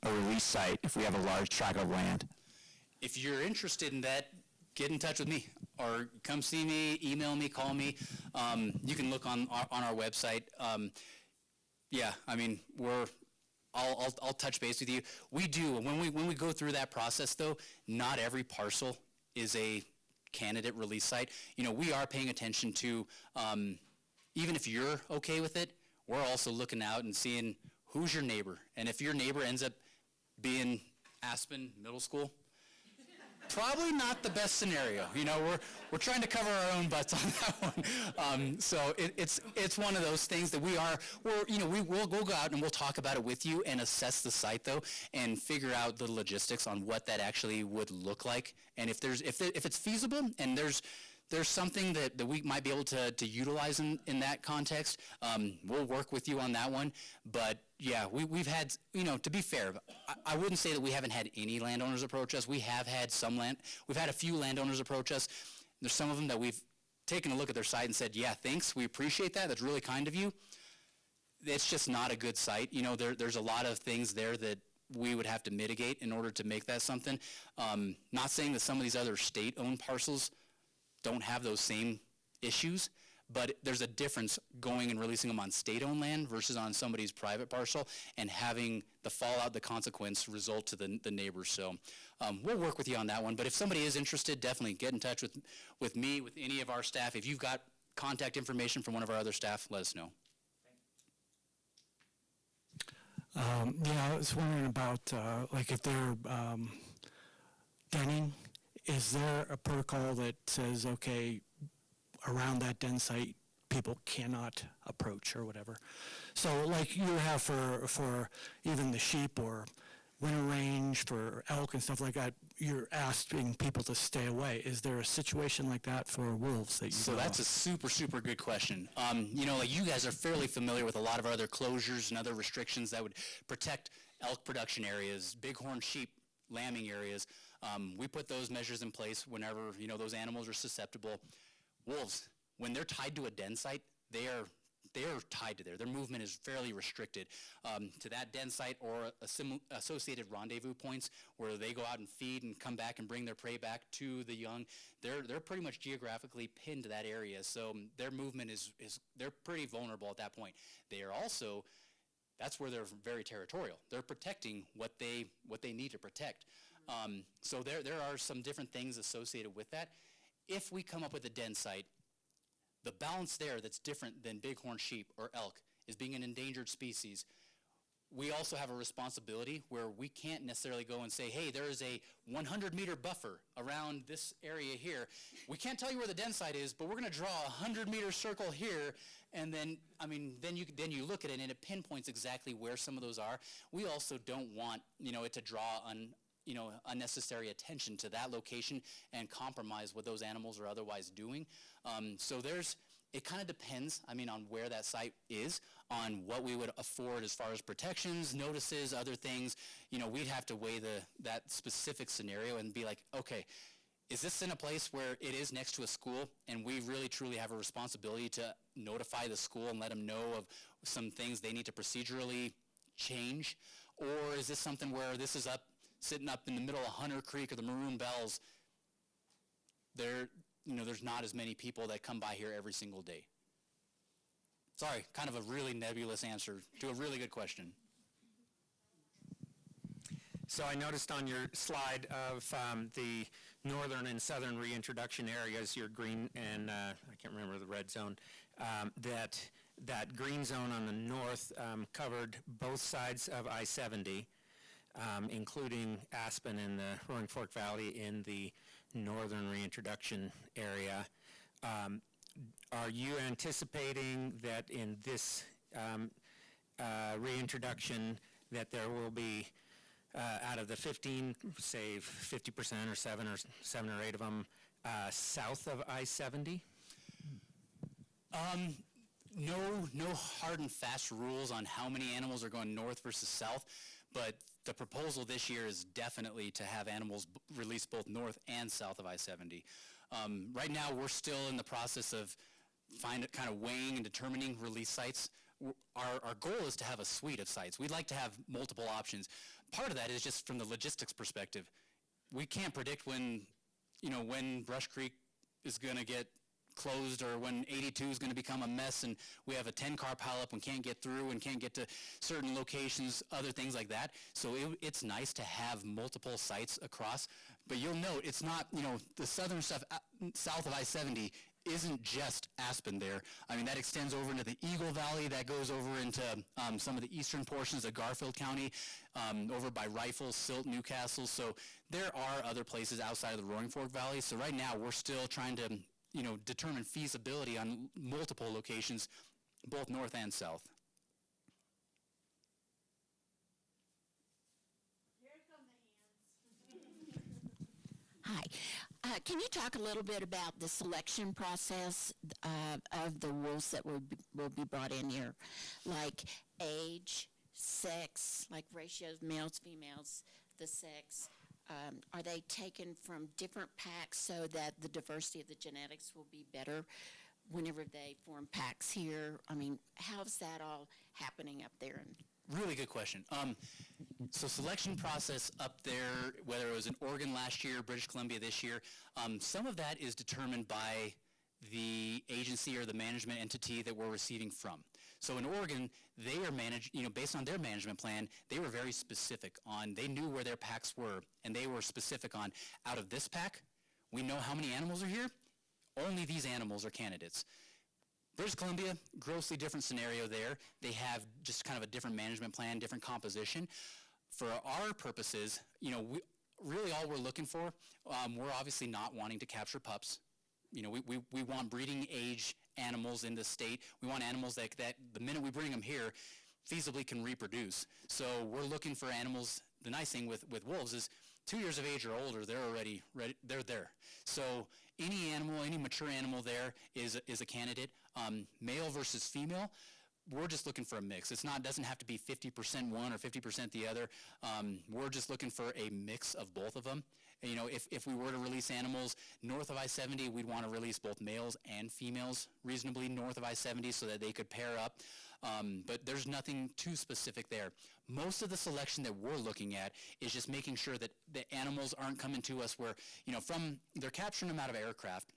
a release site if we have a large tract of land. If you're interested in that, get in touch with me, or come see me, email me, call me. You can look on our website. Yeah, I mean, I'll touch base with you. We do, when we go through that process though, not every parcel is a candidate release site. You know, we are paying attention to, even if you're okay with it, we're also looking out and seeing who's your neighbor. And if your neighbor ends up being Aspen Middle School, probably not the best scenario. You know, we're trying to cover our own butts on that one. So it's one of those things that we'll go out and we'll talk about it with you and assess the site though, and figure out the logistics on what that actually would look like. And if it's feasible and there's something that we might be able to utilize in that context, we'll work with you on that one. But yeah, we've had, you know, to be fair, I wouldn't say that we haven't had any landowners approach us. We have had we've had a few landowners approach us. There's some of them that we've taken a look at their site and said, yeah, thanks, we appreciate that. That's really kind of you. It's just not a good site. You know, there's a lot of things there that we would have to mitigate in order to make that something. Not saying that some of these other state-owned parcels don't have those same issues, but there's a difference going and releasing them on state-owned land versus on somebody's private parcel and having the fallout, the consequence result to the neighbors. So we'll work with you on that one, but if somebody is interested, definitely get in touch with me, with any of our staff. If you've got contact information from one of our other staff, let us know. Yeah, I was wondering about, like if they're denning, is there a protocol that says, okay, around that den site, people cannot approach or whatever? So like you have for even the sheep or winter range for elk and stuff like that, you're asking people to stay away. Is there a situation like that for wolves that you So know that's of? a super, super good question. You know, like you guys are fairly familiar with a lot of our other closures and other restrictions that would protect elk production areas, bighorn sheep, lambing areas. We put those measures in place whenever, you know, those animals are susceptible. Wolves, when they're tied to a den site, they are tied to there. Their movement is fairly restricted to that den site or associated rendezvous points where they go out and feed and come back and bring their prey back to the young. They're pretty much geographically pinned to that area, so their movement is they're pretty vulnerable at that point. They are also, that's where they're very territorial. They're protecting what they need to protect. So there are some different things associated with that. If we come up with a den site, the balance there that's different than bighorn sheep or elk is being an endangered species. We also have a responsibility where we can't necessarily go and say, hey, there is a 100-meter buffer around this area here. We can't tell you where the den site is, but we're going to draw a 100-meter circle here, and then, I mean, then you look at it and it pinpoints exactly where some of those are. We also don't want, you know, it to draw unnecessary attention to that location and compromise what those animals are otherwise doing. So it kind of depends, I mean, on where that site is, on what we would afford as far as protections, notices, other things. You know, we'd have to weigh that specific scenario and be like, okay, is this in a place where it is next to a school and we really truly have a responsibility to notify the school and let them know of some things they need to procedurally change? Or is this something where this is sitting up in the middle of Hunter Creek or the Maroon Bells? There's not as many people that come by here every single day. Sorry, kind of a really nebulous answer to a really good question. So I noticed on your slide of the northern and southern reintroduction areas, your green and I can't remember the red zone, that green zone on the north covered both sides of I-70, including Aspen and the Roaring Fork Valley in the northern reintroduction area. Are you anticipating that in this reintroduction that there will be, out of the 15, say 50% or seven or eight of them, south of I-70? No hard and fast rules on how many animals are going north versus south, but the proposal this year is definitely to have animals released both north and south of I-70. Right now, we're still in the process of kind of weighing and determining release sites. Our goal is to have a suite of sites. We'd like to have multiple options. Part of that is just from the logistics perspective. We can't predict when Brush Creek is going to get closed or when 82 is going to become a mess and we have a 10-car pileup and can't get through and can't get to certain locations, other things like that. So it's nice to have multiple sites across. But you'll note it's not, the southern stuff south of I-70 isn't just Aspen there. I mean, that extends over into the Eagle Valley, that goes over into some of the eastern portions of Garfield County, over by Rifle, Silt, Newcastle. So there are other places outside of the Roaring Fork Valley. So right now we're still trying to determine feasibility on multiple locations, both north and south. Here come the hands. Hi. Can you talk a little bit about the selection process of the wolves that will be brought in here? Like age, sex, like ratios, males, females, the sex. Are they taken from different packs so that the diversity of the genetics will be better whenever they form packs here? I mean, how's that all happening up there? Really good question. So selection process up there, whether it was in Oregon last year, British Columbia this year, some of that is determined by the agency or the management entity that we're receiving from. So in Oregon, they are managed, based on their management plan, they were very specific on, they knew where their packs were, and they were specific on, out of this pack, we know how many animals are here, only these animals are candidates. British Columbia, grossly different scenario there. They have just kind of a different management plan, different composition. For our purposes, really all we're looking for, we're obviously not wanting to capture pups. We want breeding age animals in the state. We want animals that the minute we bring them here, feasibly can reproduce. So we're looking for animals. The nice thing with wolves is 2 years of age or older, they're already ready, they're there. So any animal, any mature animal there is a candidate. Male versus female, we're just looking for a mix. Doesn't have to be 50% one or 50% the other. We're just looking for a mix of both of them. If we were to release animals north of I-70, we'd want to release both males and females reasonably north of I-70 so that they could pair up. But there's nothing too specific there. Most of the selection that we're looking at is just making sure that the animals aren't coming to us where, they're capturing them out of aircraft.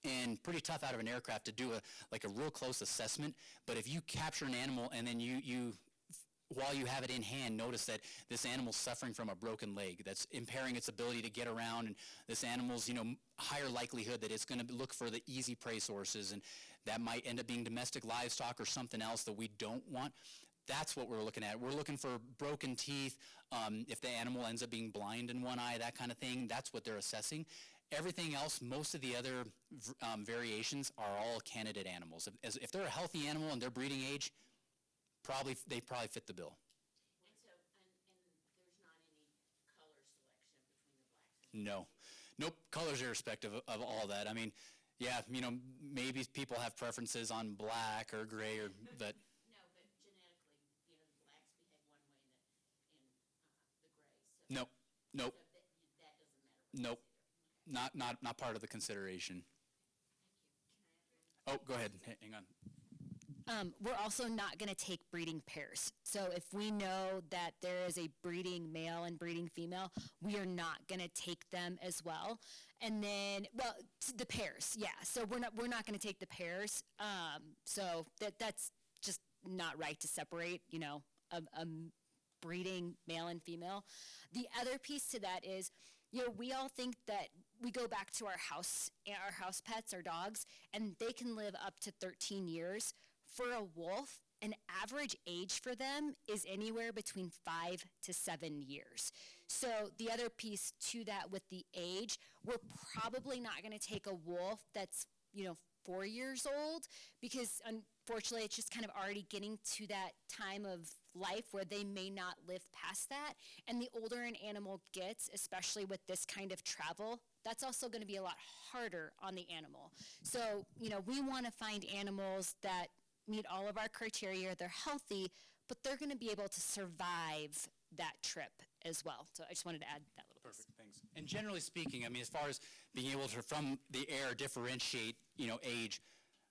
And pretty tough out of an aircraft to do a real close assessment. But if you capture an animal and then you while you have it in hand, notice that this animal's suffering from a broken leg that's impairing its ability to get around, and this animal's, higher likelihood that it's going to look for the easy prey sources, and that might end up being domestic livestock or something else that we don't want. That's what we're looking at. We're looking for broken teeth, if the animal ends up being blind in one eye, that kind of thing. That's what they're assessing. Everything else, most of the other variations are all candidate animals. If they're a healthy animal and they're breeding age, they probably fit the bill. And there's not any color selection between the blacks and No. Nope, color's irrespective of all that. I mean, yeah, maybe people have preferences on black or gray but no, but genetically, the blacks behave one way in the grays. So nope. So that doesn't matter. Nope. Not part of the consideration. Oh, go ahead. Hang on. We're also not going to take breeding pairs. So if we know that there is a breeding male and breeding female, we are not going to take them as well. And then, the pairs, yeah. So we're not going to take the pairs. So that's just not right to separate, a breeding male and female. The other piece to that is, we all think that we go back to our house pets, our dogs, and they can live up to 13 years. For a wolf, an average age for them is anywhere between 5 to 7 years. So the other piece to that with the age, we're probably not going to take a wolf that's, 4 years old, because unfortunately it's just kind of already getting to that time of life where they may not live past that. And the older an animal gets, especially with this kind of travel, that's also going to be a lot harder on the animal. So, we want to find animals that meet all of our criteria, they're healthy, but they're going to be able to survive that trip as well. So I just wanted to add that little piece. Perfect, thanks. And generally speaking, I mean, as far as being able to, from the air, differentiate, age,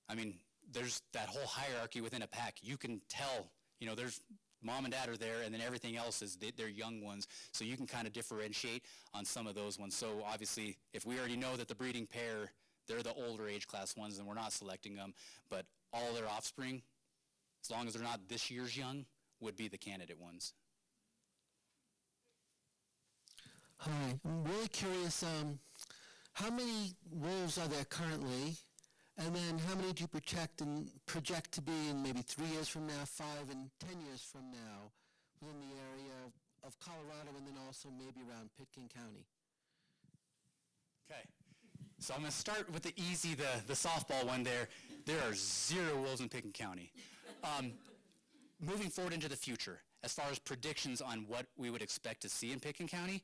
I mean, there's that whole hierarchy within a pack. You can tell, there's mom and dad are there, and then everything else is they're young ones. So you can kind of differentiate on some of those ones. So obviously, if we already know that the breeding pair, they're the older age class ones, then we're not selecting them. But all their offspring, as long as they're not this year's young, would be the candidate ones. Hi, I'm really curious, how many wolves are there currently? And then how many do you project to be in maybe 3 years from now, 5 and 10 years from now within the area of Colorado and then also maybe around Pitkin County? Okay. So I'm going to start with the easy, the softball one there. There are 0 wolves in Pitkin County. Moving forward into the future, as far as predictions on what we would expect to see in Pitkin County,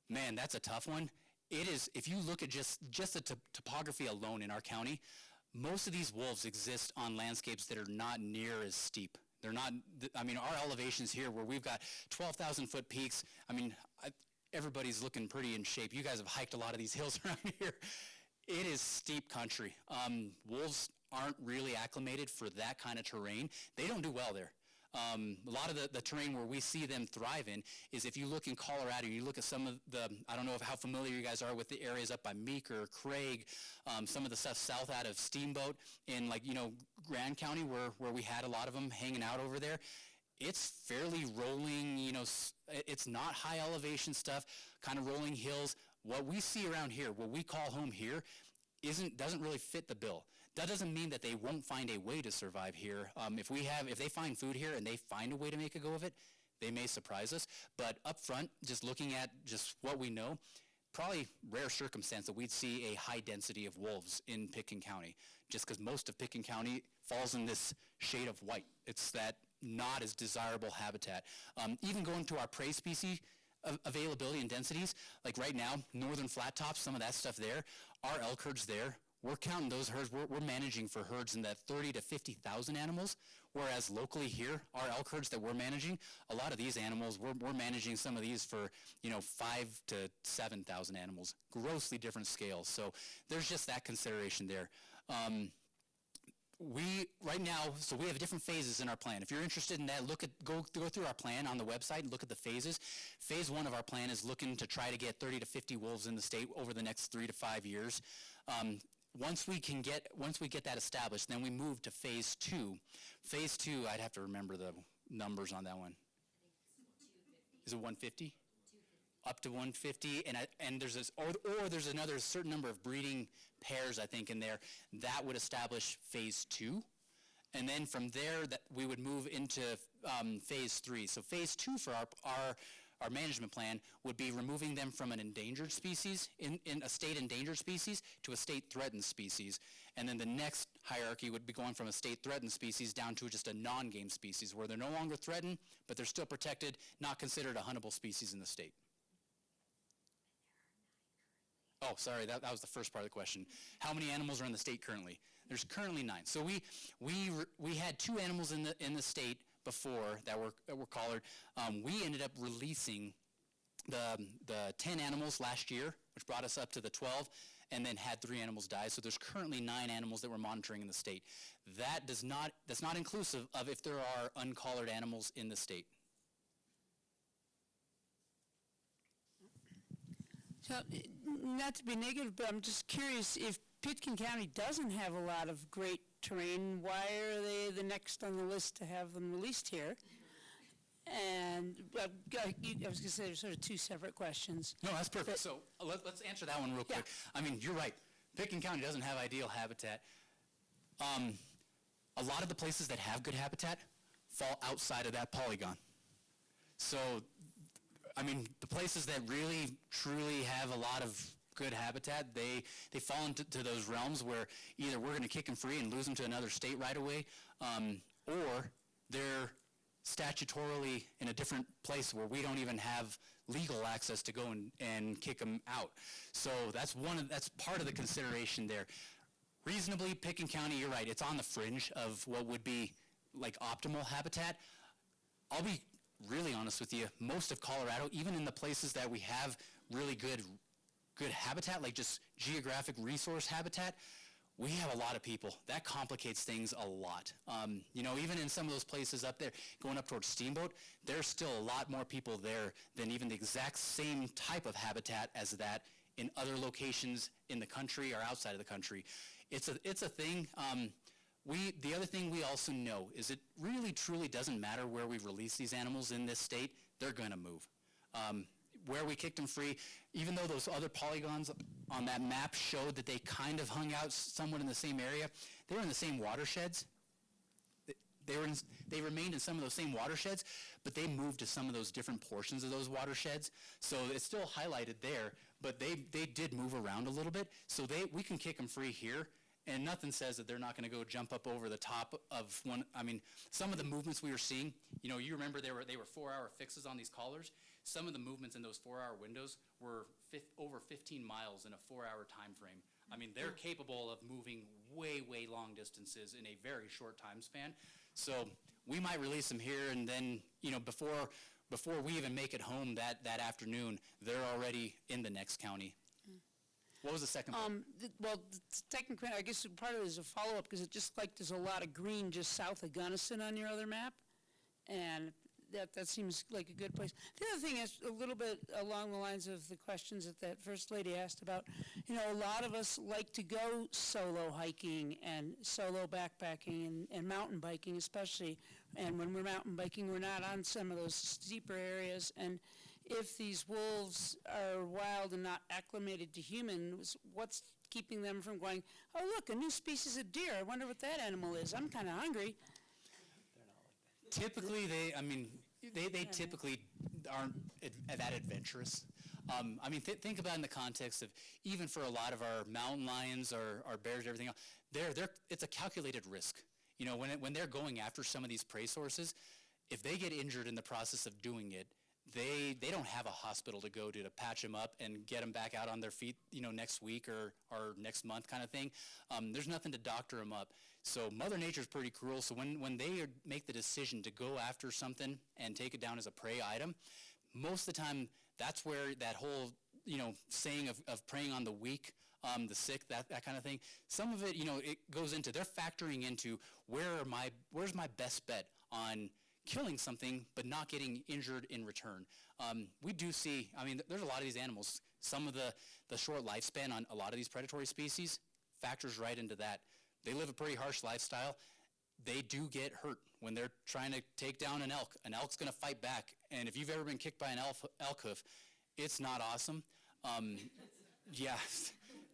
man, that's a tough one. It is, if you look at just the topography alone in our county, most of these wolves exist on landscapes that are not near as steep. They're not, our elevations here where we've got 12,000-foot peaks, everybody's looking pretty in shape. You guys have hiked a lot of these hills around here. It is steep country. Wolves aren't really acclimated for that kind of terrain. They don't do well there. A lot of the terrain where we see them thrive in is if you look in Colorado, you look at some of the, I don't know how familiar you guys are with the areas up by Meeker, Craig, some of the stuff south out of Steamboat in Grand County where we had a lot of them hanging out over there. It's fairly rolling, it's not high elevation stuff, kind of rolling hills. What we see around here, what we call home here, doesn't really fit the bill. That doesn't mean that they won't find a way to survive here. If they find food here and they find a way to make a go of it, they may surprise us. But up front, just looking at just what we know, probably rare circumstance that we'd see a high density of wolves in Pitkin County, just because most of Pitkin County falls in this shade of white. It's that not as desirable habitat. Even going to our prey species availability and densities, like right now, northern flat tops, some of that stuff there, our elk herds there, we're counting those herds, we're managing for herds in that 30 to 50,000 animals, whereas locally here, our elk herds that we're managing, a lot of these animals, we're managing some of these for, 5 to 7,000 animals, grossly different scales. So there's just that consideration there. Right now, so we have different phases in our plan. If you're interested in that, go through our plan on the website and look at the phases. Phase 1 of our plan is looking to try to get 30 to 50 wolves in the state over the next 3 to 5 years. Once we get that established, then we move to phase 2. Phase 2, I'd have to remember the numbers on that one. Is it 150? Up to 150, and there's this, or there's another certain number of breeding pairs, I think, in there that would establish phase 2, and then from there that we would move into phase 3. So phase 2 for our management plan would be removing them from an endangered species, in a state endangered species, to a state threatened species, and then the next hierarchy would be going from a state threatened species down to just a non-game species, where they're no longer threatened, but they're still protected, not considered a huntable species in the state. Oh, sorry, that was the first part of the question. How many animals are in the state currently? There's currently 9. So we had 2 animals in the state before that were collared. We ended up releasing the 10 animals last year, which brought us up to the 12, and then had 3 animals die. So there's currently 9 animals that we're monitoring in the state. That's not inclusive of if there are uncollared animals in the state. So, not to be negative, but I'm just curious, if Pitkin County doesn't have a lot of great terrain, why are they the next on the list to have them released here? And I was going to say there's sort of two separate questions. No, that's perfect. So let's answer that one real quick. I mean, you're right. Pitkin County doesn't have ideal habitat. A lot of the places that have good habitat fall outside of that polygon. So, I mean, the places that really, truly have a lot of good habitat, they fall into those realms where either we're going to kick them free and lose them to another state right away, or they're statutorily in a different place where we don't even have legal access to go and kick them out. So that's part of the consideration there. Reasonably, Pitkin County, you're right, it's on the fringe of what would be like optimal habitat. I'll be really honest with you, most of Colorado, even in the places that we have really good habitat, like just geographic resource habitat, we have a lot of people. That complicates things a lot. You know, even in some of those places up there, going up towards Steamboat, there's still a lot more people there than even the exact same type of habitat as that in other locations in the country or outside of the country. It's a thing. The other thing we also know is it really truly doesn't matter where we release these animals in this state, they're gonna move. Where we kicked them free, even though those other polygons on that map showed that they kind of hung out somewhat in the same area, they were in the same watersheds. They remained in some of those same watersheds, but they moved to some of those different portions of those watersheds. So it's still highlighted there, but they did move around a little bit. So we can kick them free here, and nothing says that they're not going to go jump up over the top of one. I mean, some of the movements we were seeing, you know, you remember they were 4-hour fixes on these collars. Some of the movements in those 4-hour windows were over 15 miles in a 4-hour time frame. I mean, they're capable of moving way, way long distances in a very short time span. So we might release them here, and then, you know, before we even make it home that afternoon, they're already in the next county. What was the second part? Well, the second, I guess part of it is a follow-up, because it just like there's a lot of green just south of Gunnison on your other map, and that seems like a good place. The other thing is a little bit along the lines of the questions that First Lady asked about. You know, a lot of us like to go solo hiking and solo backpacking and mountain biking especially. And when we're mountain biking, we're not on some of those steeper areas. And if these wolves are wild and not acclimated to humans, what's keeping them from going, oh, look, a new species of deer. I wonder what that animal is. I'm kind of hungry. Typically, they typically aren't that adventurous. I mean, think about it in the context of even for a lot of our mountain lions or our bears, everything else, it's a calculated risk. You know, when they're going after some of these prey sources, if they get injured in the process of doing it, they don't have a hospital to go to patch them up and get them back out on their feet, you know, next week or next month kind of thing. There's nothing to doctor them up. So Mother Nature's pretty cruel. So when they make the decision to go after something and take it down as a prey item, most of the time that's where that whole, you know, saying of preying on the weak, the sick, that kind of thing, some of it, you know, it goes into, they're factoring into where's my best bet on killing something but not getting injured in return. We do see, I mean, there's a lot of these animals. Some of the short lifespan on a lot of these predatory species factors right into that. They live a pretty harsh lifestyle. They do get hurt when they're trying to take down an elk. An elk's going to fight back, and if you've ever been kicked by an elk hoof, it's not awesome. Yeah,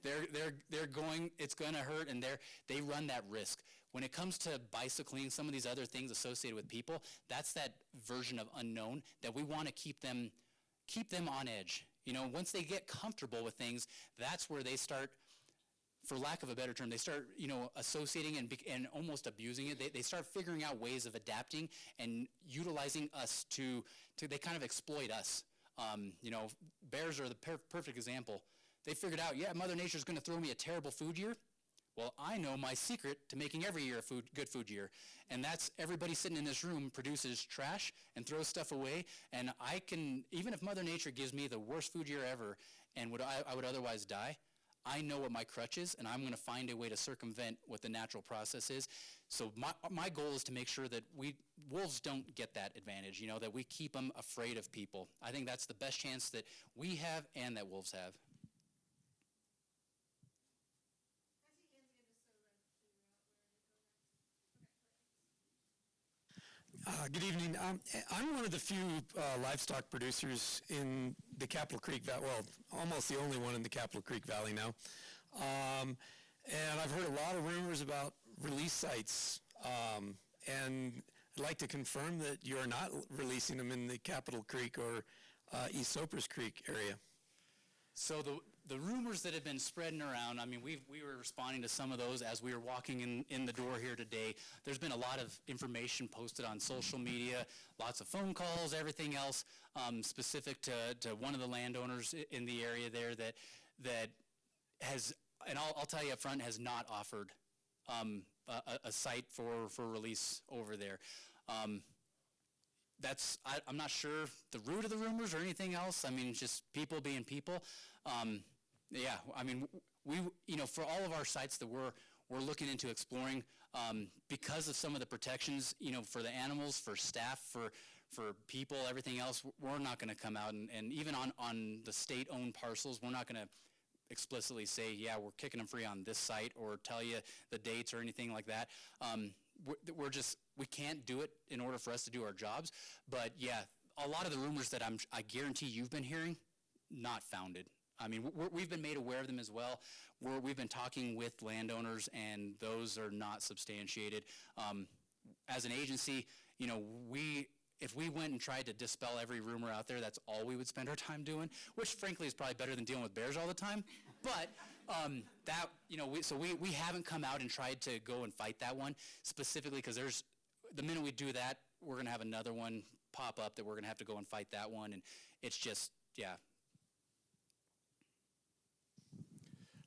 it's going to hurt, and they run that risk. When it comes to bicycling, some of these other things associated with people, that's that version of unknown that we want to keep them on edge. You know, once they get comfortable with things, that's where they start, for lack of a better term, they start, you know, associating and almost abusing it. They start figuring out ways of adapting and utilizing us they kind of exploit us. You know, bears are the perfect example. They figured out, yeah, Mother Nature's going to throw me a terrible food year. Well, I know my secret to making every year a good food year, and that's everybody sitting in this room produces trash and throws stuff away, and I can, even if Mother Nature gives me the worst food year ever and I would otherwise die, I know what my crutch is, and I'm going to find a way to circumvent what the natural process is. So my goal is to make sure that wolves don't get that advantage, you know, that we keep them afraid of people. I think that's the best chance that we have and that wolves have. Good evening. I'm one of the few livestock producers in the Capitol Creek Valley, well, almost the only one in the Capitol Creek Valley now. And I've heard a lot of rumors about release sites. And I'd like to confirm that you're not releasing them in the Capitol Creek or East Sopers Creek area. So the rumors that have been spreading around, I mean, we were responding to some of those as we were walking in the door here today. There's been a lot of information posted on social media, lots of phone calls, everything else, specific to one of the landowners in the area there that has, and I'll tell you up front, has not offered a site for release over there. I'm not sure the root of the rumors or anything else. I mean, just people being people. Yeah, I mean, for all of our sites that we're looking into exploring, because of some of the protections, for the animals, for staff, for people, everything else, we're not going to come out and even on the state-owned parcels, we're not going to explicitly say, yeah, we're kicking them free on this site or tell you the dates or anything like that. We can't do it in order for us to do our jobs. But yeah, a lot of the rumors that I guarantee you've been hearing, not founded. I mean, we've been made aware of them as well. We've been talking with landowners, and those are not substantiated. As an agency, if we went and tried to dispel every rumor out there, that's all we would spend our time doing, which frankly is probably better than dealing with bears all the time. But we haven't come out and tried to go and fight that one specifically because the minute we do that, we're going to have another one pop up that we're going to have to go and fight that one, and it's just, yeah.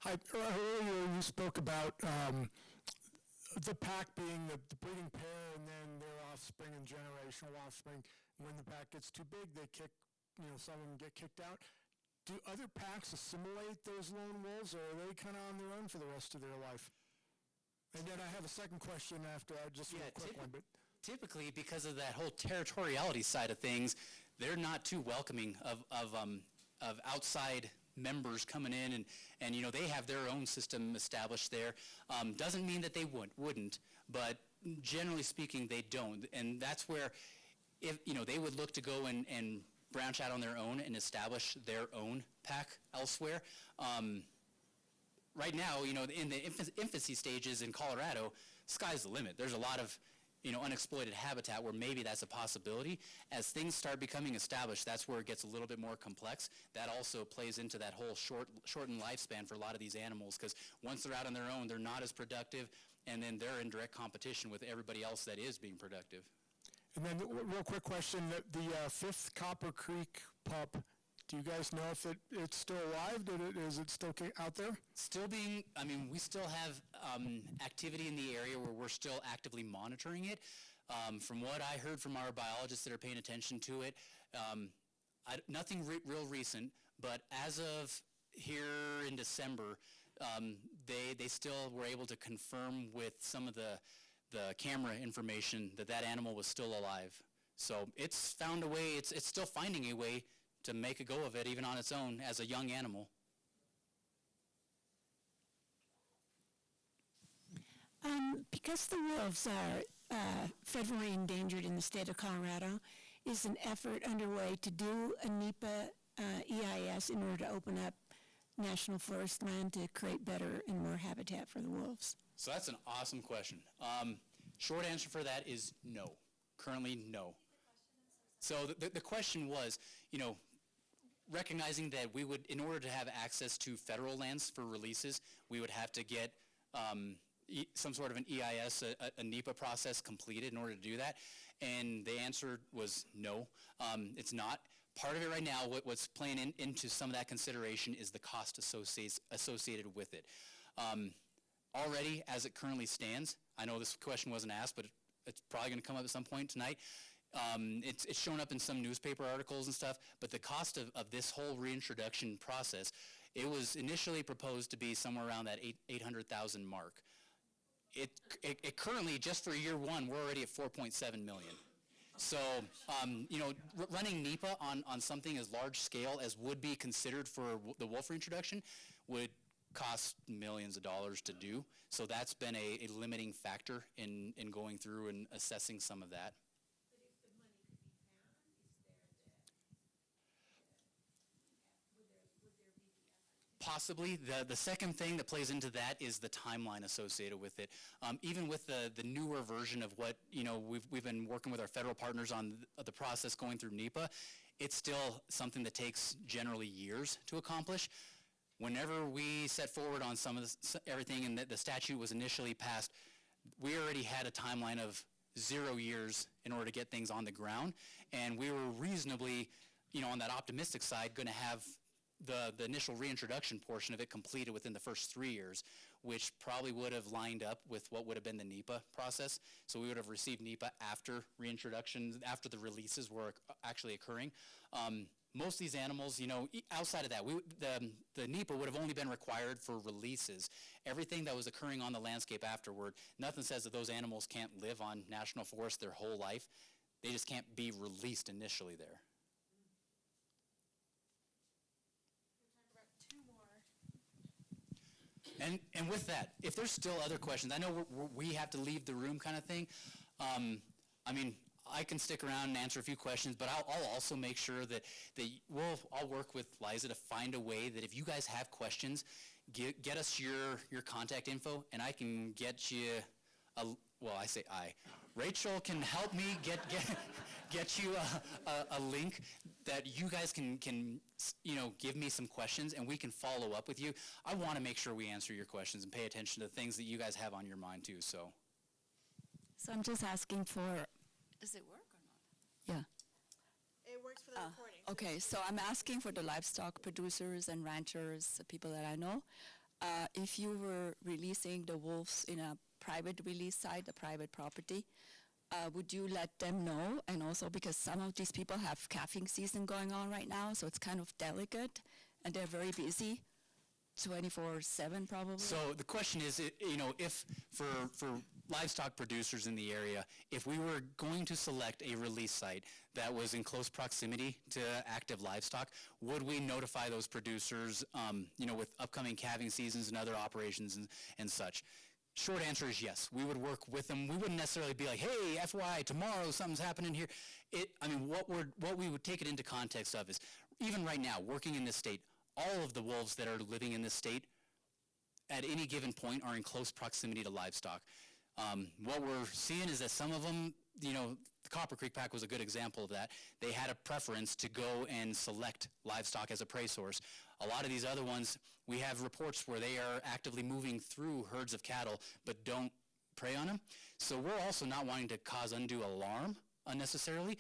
Hi, earlier you spoke about the pack being the breeding pair and then their offspring and generational offspring. When the pack gets too big, they some of them get kicked out. Do other packs assimilate those lone wolves, or are they kind of on their own for the rest of their life? And then I have a second question after that, just a quick one. But typically, because of that whole territoriality side of things, they're not too welcoming of outside members coming in, and they have their own system established there. Doesn't mean that they wouldn't, but generally speaking, they don't. And that's where, if they would look to go and branch out on their own and establish their own pack elsewhere. Right now, in the infancy stages in Colorado, sky's the limit. There's a lot of unexploited habitat where maybe that's a possibility. As things start becoming established, that's where it gets a little bit more complex. That also plays into that whole shortened lifespan for a lot of these animals, because once they're out on their own, they're not as productive, and then they're in direct competition with everybody else that is being productive. And then real quick question, the fifth Copper Creek pup, do you guys know if it's still alive? Is it still out there? Still being, we still have activity in the area where we're still actively monitoring it. From what I heard from our biologists that are paying attention to it, nothing real recent, but as of here in December, they still were able to confirm with some of the camera information that animal was still alive. So it's found a way, it's still finding a way to make a go of it, even on its own, as a young animal. Because the wolves are federally endangered in the state of Colorado, is an effort underway to do a NEPA EIS in order to open up national forest land to create better and more habitat for the wolves? So that's an awesome question. Short answer for that is no. Currently, no. So the question was, recognizing that we would, in order to have access to federal lands for releases, we would have to get some sort of an EIS, a NEPA process completed in order to do that. And the answer was no, it's not. Part of it right now, what's playing into some of that consideration is the cost associated with it. Already, as it currently stands, I know this question wasn't asked, but it's probably going to come up at some point tonight. It's shown up in some newspaper articles and stuff, but the cost of this whole reintroduction process, it was initially proposed to be somewhere around that $800,000 mark. It currently, just for year one, we're already at $4.7 million. So, running NEPA on something as large scale as would be considered for the wolf reintroduction would cost millions of dollars to do. So that's been a limiting factor in going through and assessing some of that. Possibly. The second thing that plays into that is the timeline associated with it. Even with the newer version of what, we've been working with our federal partners on the process going through NEPA, it's still something that takes generally years to accomplish. Whenever we set forward on some of this, everything and the statute was initially passed, we already had a timeline of 0 years in order to get things on the ground, and we were reasonably, on that optimistic side, going to have the initial reintroduction portion of it completed within the first 3 years, which probably would have lined up with what would have been the NEPA process. So we would have received NEPA after reintroduction, after the releases were actually occurring. Most of these animals, outside of that, the NEPA would have only been required for releases. Everything that was occurring on the landscape afterward, nothing says that those animals can't live on national forest their whole life. They just can't be released initially there. And with that, if there's still other questions, I know we have to leave the room kind of thing. I mean, I can stick around and answer a few questions, but I'll also make sure that I'll work with Liza to find a way that if you guys have questions, get us your contact info, and I can get you Rachel can help me get you a link that you guys can give me some questions, and we can follow up with you. I want to make sure we answer your questions and pay attention to things that you guys have on your mind too. So I'm just asking for, does it work or not? Yeah. It works for the recording. Okay, so I'm asking for the livestock producers and ranchers, the people that I know, if you were releasing the wolves in a private release site, a private property, would you let them know? And also because some of these people have calving season going on right now, so it's kind of delicate, and they're very busy, 24/7 probably. So the question is, if for livestock producers in the area, if we were going to select a release site that was in close proximity to active livestock, would we notify those producers, with upcoming calving seasons and other operations and such? Short answer is yes. We would work with them. We wouldn't necessarily be like, hey, FYI, tomorrow something's happening here. What we would take it into context of is, even right now, working in this state, all of the wolves that are living in this state at any given point are in close proximity to livestock. What we're seeing is that some of them, the Copper Creek Pack was a good example of that. They had a preference to go and select livestock as a prey source. A lot of these other ones, we have reports where they are actively moving through herds of cattle but don't prey on them. So we're also not wanting to cause undue alarm unnecessarily.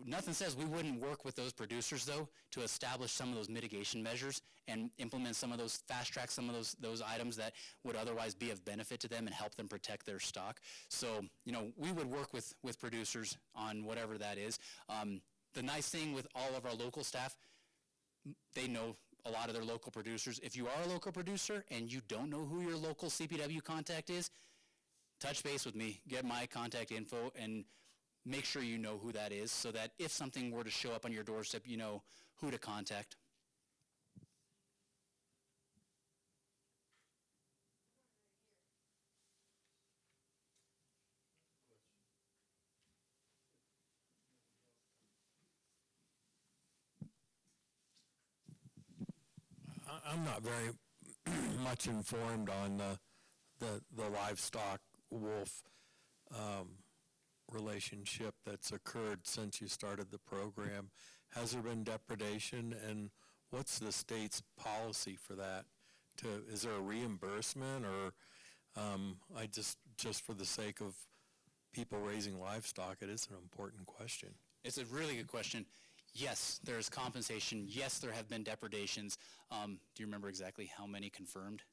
Nothing says we wouldn't work with those producers, though, to establish some of those mitigation measures and implement some of those, fast-track some of those items that would otherwise be of benefit to them and help them protect their stock. So, we would work with producers on whatever that is. The nice thing with all of our local staff, they know a lot of their local producers. If you are a local producer and you don't know who your local CPW contact is, touch base with me, get my contact info, and make sure you know who that is so that if something were to show up on your doorstep, you know who to contact. I'm not very much informed on the livestock wolf relationship that's occurred since you started the program. Has there been depredation, and what's the state's policy for that? Is there a reimbursement, or I just for the sake of people raising livestock, it is an important question. It's a really good question. Yes, there's compensation. Yes, there have been depredations. Do you remember exactly how many confirmed?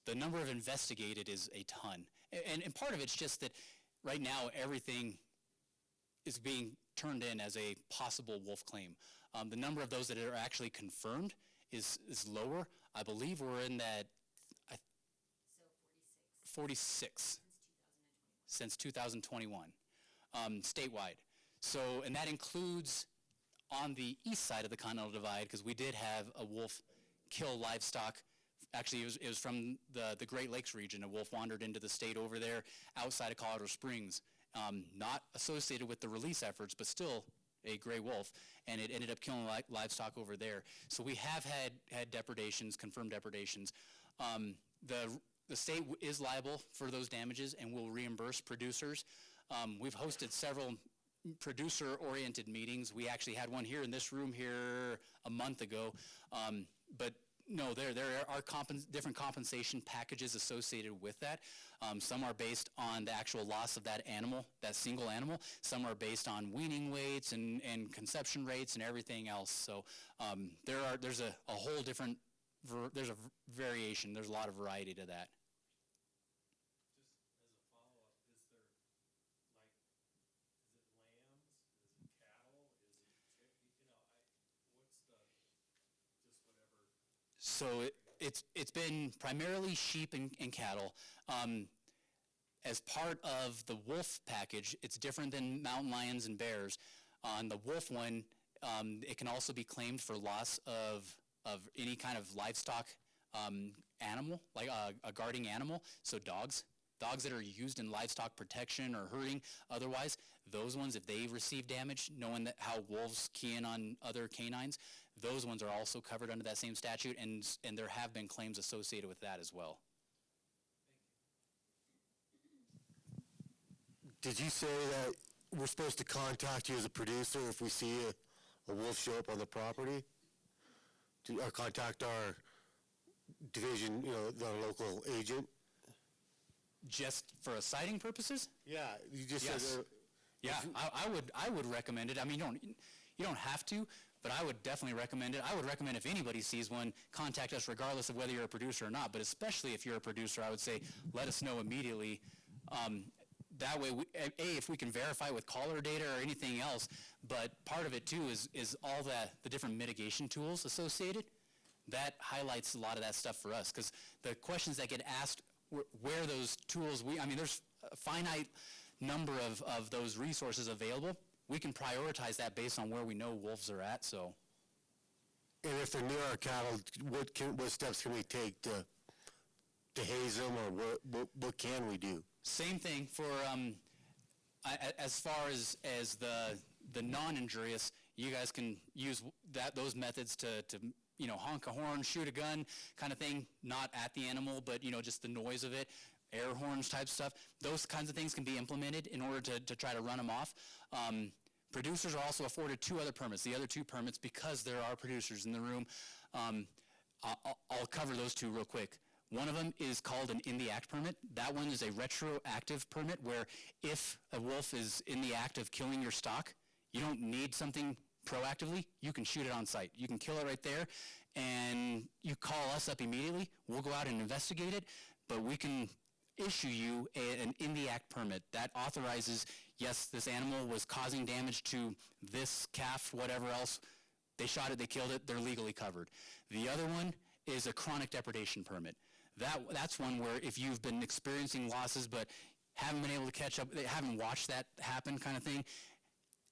The number of investigated is a ton. And part of it's just that right now everything is being turned in as a possible wolf claim. The number of those that are actually confirmed is lower. I believe we're in that 46 since 2021, statewide. So, and that includes on the east side of the Continental Divide, because we did have a wolf kill livestock. Actually, it was from the Great Lakes region. A wolf wandered into the state over there outside of Colorado Springs, not associated with the release efforts, but still a gray wolf, and it ended up killing livestock over there. So we have had depredations, confirmed depredations. The state is liable for those damages and will reimburse producers. We've hosted several producer-oriented meetings. We actually had one here in this room here a month ago. But no, there are different compensation packages associated with that. Some are based on the actual loss of that animal, that single animal. Some are based on weaning weights and conception rates and everything else. So there's a whole different, there's a variation. There's a lot of variety to that. So it's been primarily sheep and cattle. As part of the wolf package, it's different than mountain lions and bears. On the wolf one, it can also be claimed for loss of any kind of livestock animal, like a guarding animal, so dogs that are used in livestock protection or herding otherwise. Those ones, if they receive damage, knowing that how wolves key in on other canines, those ones are also covered under that same statute, and there have been claims associated with that as well. Did you say that we're supposed to contact you as a producer if we see a wolf show up on the property? Or contact our division, the local agent? Just for sighting purposes? Yeah, you just Yes. said... Yeah, I would recommend it. I mean, you don't have to, but I would definitely recommend it. I would recommend if anybody sees one, contact us regardless of whether you're a producer or not, but especially if you're a producer, I would say let us know immediately. That way, if we can verify with caller data or anything else, but part of it too is all the different mitigation tools associated. That highlights a lot of that stuff for us, because the questions that get asked, where those tools, there's a finite number of those resources available. We can prioritize that based on where we know wolves are at, so. And if they're near our cattle, what steps can we take to haze them, or what can we do? Same thing for, as far as the non-injurious, you guys can use those methods to honk a horn, shoot a gun kind of thing, not at the animal, but, just the noise of it, air horns type stuff. Those kinds of things can be implemented in order to try to run them off. Producers are also afforded 2 other permits. The other 2 permits, because there are producers in the room, I'll cover those 2 real quick. One of them is called an in the act permit. That one is a retroactive permit where if a wolf is in the act of killing your stock, you don't need something proactively, you can shoot it on site. You can kill it right there, and you call us up immediately. We'll go out and investigate it, but we can issue you an in the act permit that authorizes, yes, this animal was causing damage to this calf, whatever else. They shot it, they killed it, they're legally covered. The other one is a chronic depredation permit. That's one where if you've been experiencing losses but haven't been able to catch up, haven't watched that happen kind of thing,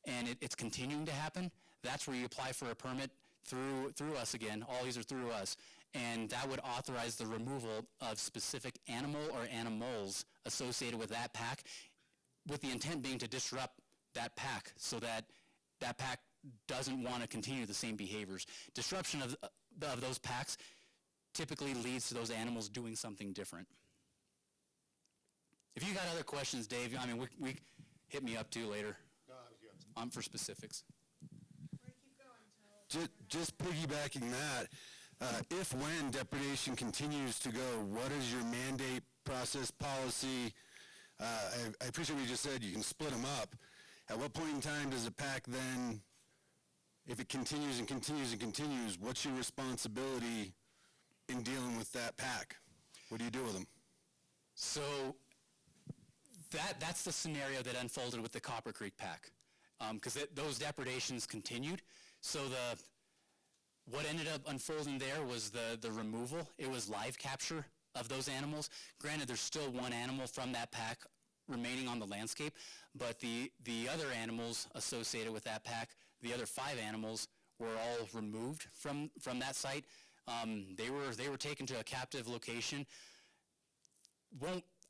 and it's continuing to happen, that's where you apply for a permit through us again. All these are through us. And that would authorize the removal of specific animal or animals associated with that pack, with the intent being to disrupt that pack so that that pack doesn't want to continue the same behaviors. Disruption of those packs typically leads to those animals doing something different. If you got other questions, Dave, we hit me up too later. I'm for specifics. Just piggybacking that, if when depredation continues to go, what is your mandate, process, policy? I appreciate what you just said, you can split them up. At what point in time does a pack then, if it continues and continues and continues, what's your responsibility in dealing with that pack? What do you do with them? So that's the scenario that unfolded with the Copper Creek pack, because those depredations continued. So what ended up unfolding there was the removal. It was live capture of those animals. Granted, there's still one animal from that pack remaining on the landscape, but the other animals associated with that pack, the other 5 animals, were all removed from that site. They were taken to a captive location.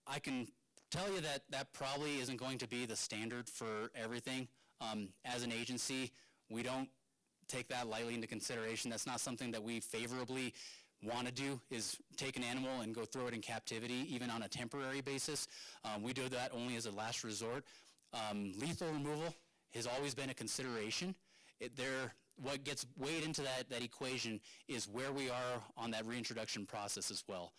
I can tell you that probably isn't going to be the standard for everything. As an agency, we don't take that lightly into consideration. That's not something that we favorably want to do, is take an animal and go throw it in captivity, even on a temporary basis. We do that only as a last resort. Lethal removal has always been a consideration. What gets weighed into that equation is where we are on that reintroduction process as well.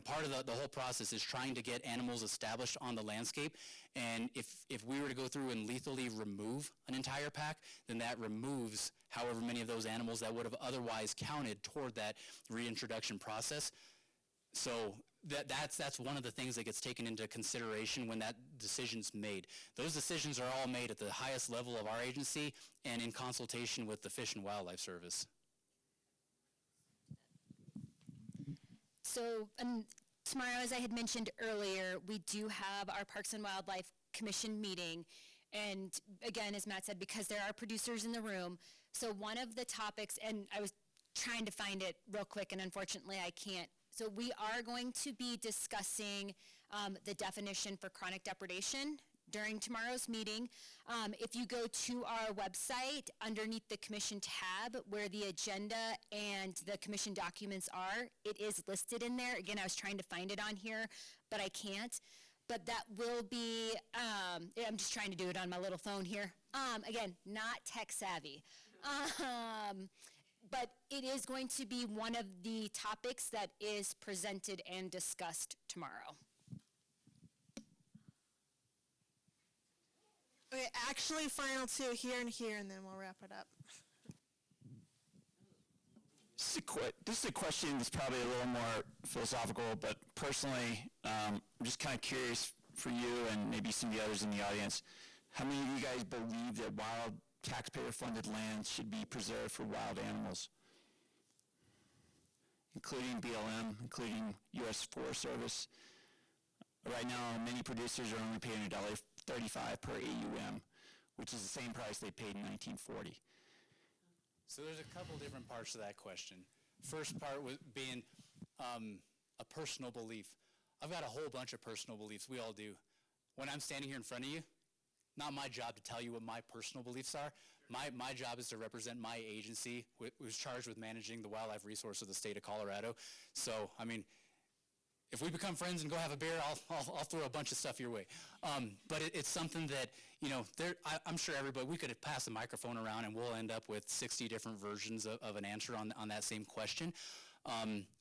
Part of the whole process is trying to get animals established on the landscape, and if we were to go through and lethally remove an entire pack, then that removes however many of those animals that would have otherwise counted toward that reintroduction process. So that's one of the things that gets taken into consideration when that decision's made. Those decisions are all made at the highest level of our agency and in consultation with the Fish and Wildlife Service. So tomorrow, as I had mentioned earlier, we do have our Parks and Wildlife Commission meeting. And again, as Matt said, because there are producers in the room, so one of the topics, and I was trying to find it real quick, and unfortunately I can't. So we are going to be discussing the definition for chronic depredation during tomorrow's meeting. If you go to our website, underneath the commission tab where the agenda and the commission documents are, it is listed in there. Again, I was trying to find it on here, but I can't. But that will be, I'm just trying to do it on my little phone here. Again, not tech savvy. But it is going to be one of the topics that is presented and discussed tomorrow. Okay, actually, final two here and here, and then we'll wrap it up. This is a question that's probably a little more philosophical, but personally, I'm just kind of curious for you and maybe some of the others in the audience, how many of you guys believe that wild taxpayer-funded lands should be preserved for wild animals, including BLM, including U.S. Forest Service? Right now, many producers are only paying $1.35 per AUM, which is the same price they paid in 1940. So there's a couple different parts to that question. First part was being a personal belief. I've got a whole bunch of personal beliefs. We all do. When I'm standing here in front of you, not my job to tell you what my personal beliefs are. My job is to represent my agency, who's charged with managing the wildlife resource of the state of Colorado. So, I mean, if we become friends and go have a beer, I'll throw a bunch of stuff your way. But it's something that, I'm sure everybody, we could pass the microphone around and we'll end up with 60 different versions of an answer on that same question.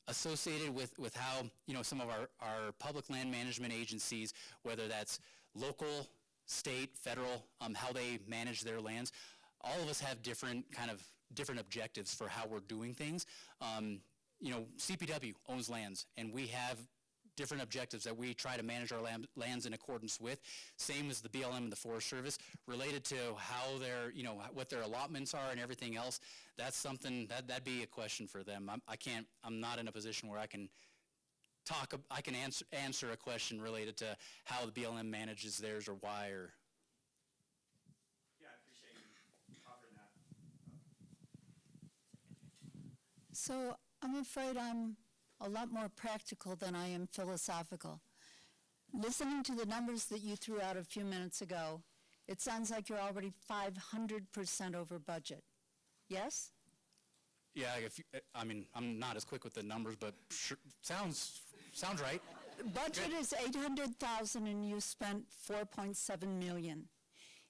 Associated with how, some of our public land management agencies, whether that's local, state, federal, how they manage their lands, all of us have different objectives for how we're doing things. CPW owns lands, and we have different objectives that we try to manage our lands in accordance with. Same as the BLM and the Forest Service, related to how their, what their allotments are and everything else. That's something that'd be a question for them. I'm not in a position where I can answer a question related to how the BLM manages theirs or why or. Yeah, I appreciate you offering that. So I'm afraid I'm a lot more practical than I am philosophical. Listening to the numbers that you threw out a few minutes ago, it sounds like you're already 500% over budget. Yes? Yeah, I'm not as quick with the numbers, but sure, sounds right. Budget is $800,000 and you spent $4.7 million.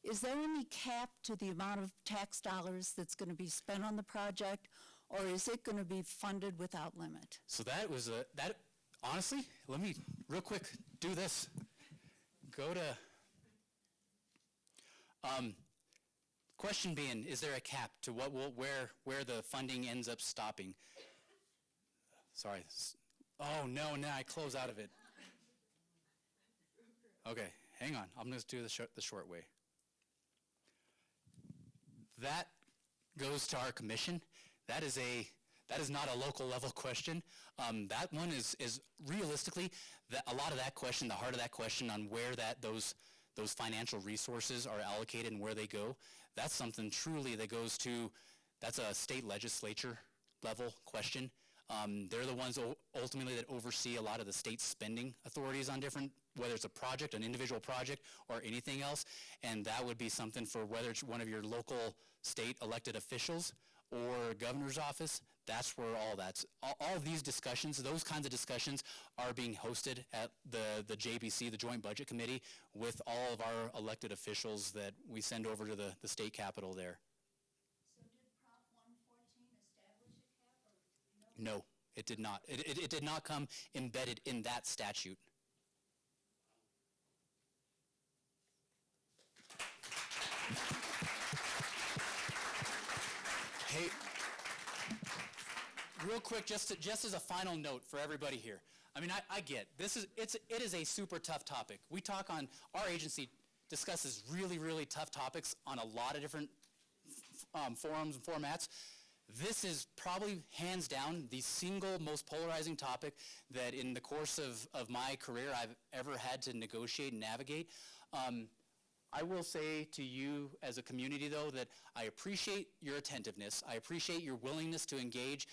Is there any cap to the amount of tax dollars that's going to be spent on the project, or is it going to be funded without limit? So honestly, let me real quick do this. Go to, question being, is there a cap to where the funding ends up stopping? Sorry. Oh, no, I close out of it. Okay, hang on. I'm going to do the short way. That goes to our commission. That is not a local level question. That one is realistically, a lot of that question, the heart of that question on where those financial resources are allocated and where they go, that's something truly that goes to, that's a state legislature level question. They're the ones ultimately that oversee a lot of the state spending authorities on different whether it's a project, an individual project, or anything else, and that would be something for whether it's one of your local state elected officials or governor's office. That's where all of these discussions, those kinds of discussions are being hosted at the JBC, the Joint Budget Committee, with all of our elected officials that we send over to the state capitol there. So did Prop 114 establish a cap or no? No, it did not. It did not come embedded in that statute. Hey, real quick, just as a final note for everybody here. I mean, I get it is a super tough topic. We talk on, our agency discusses really, really tough topics on a lot of different forums and formats. This is probably hands down the single most polarizing topic that in the course of my career I've ever had to negotiate and navigate. I will say to you as a community, though, that I appreciate your attentiveness. I appreciate your willingness to engage.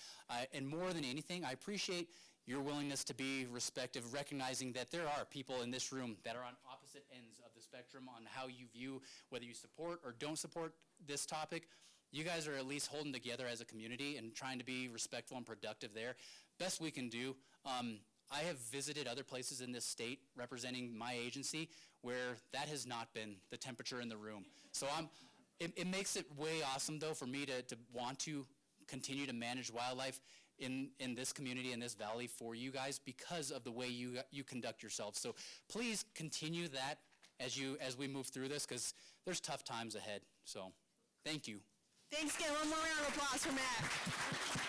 And more than anything, I appreciate your willingness to be respectful, recognizing that there are people in this room that are on opposite ends of the spectrum on how you view whether you support or don't support this topic. You guys are at least holding together as a community and trying to be respectful and productive there. Best we can do. I have visited other places in this state representing my agency where that has not been the temperature in the room. So it makes it way awesome, though, for me to want to continue to manage wildlife in this community, in this valley for you guys because of the way you conduct yourselves. So please continue that as we move through this, because there's tough times ahead. So thank you. Thanks again. One more round of applause for Matt.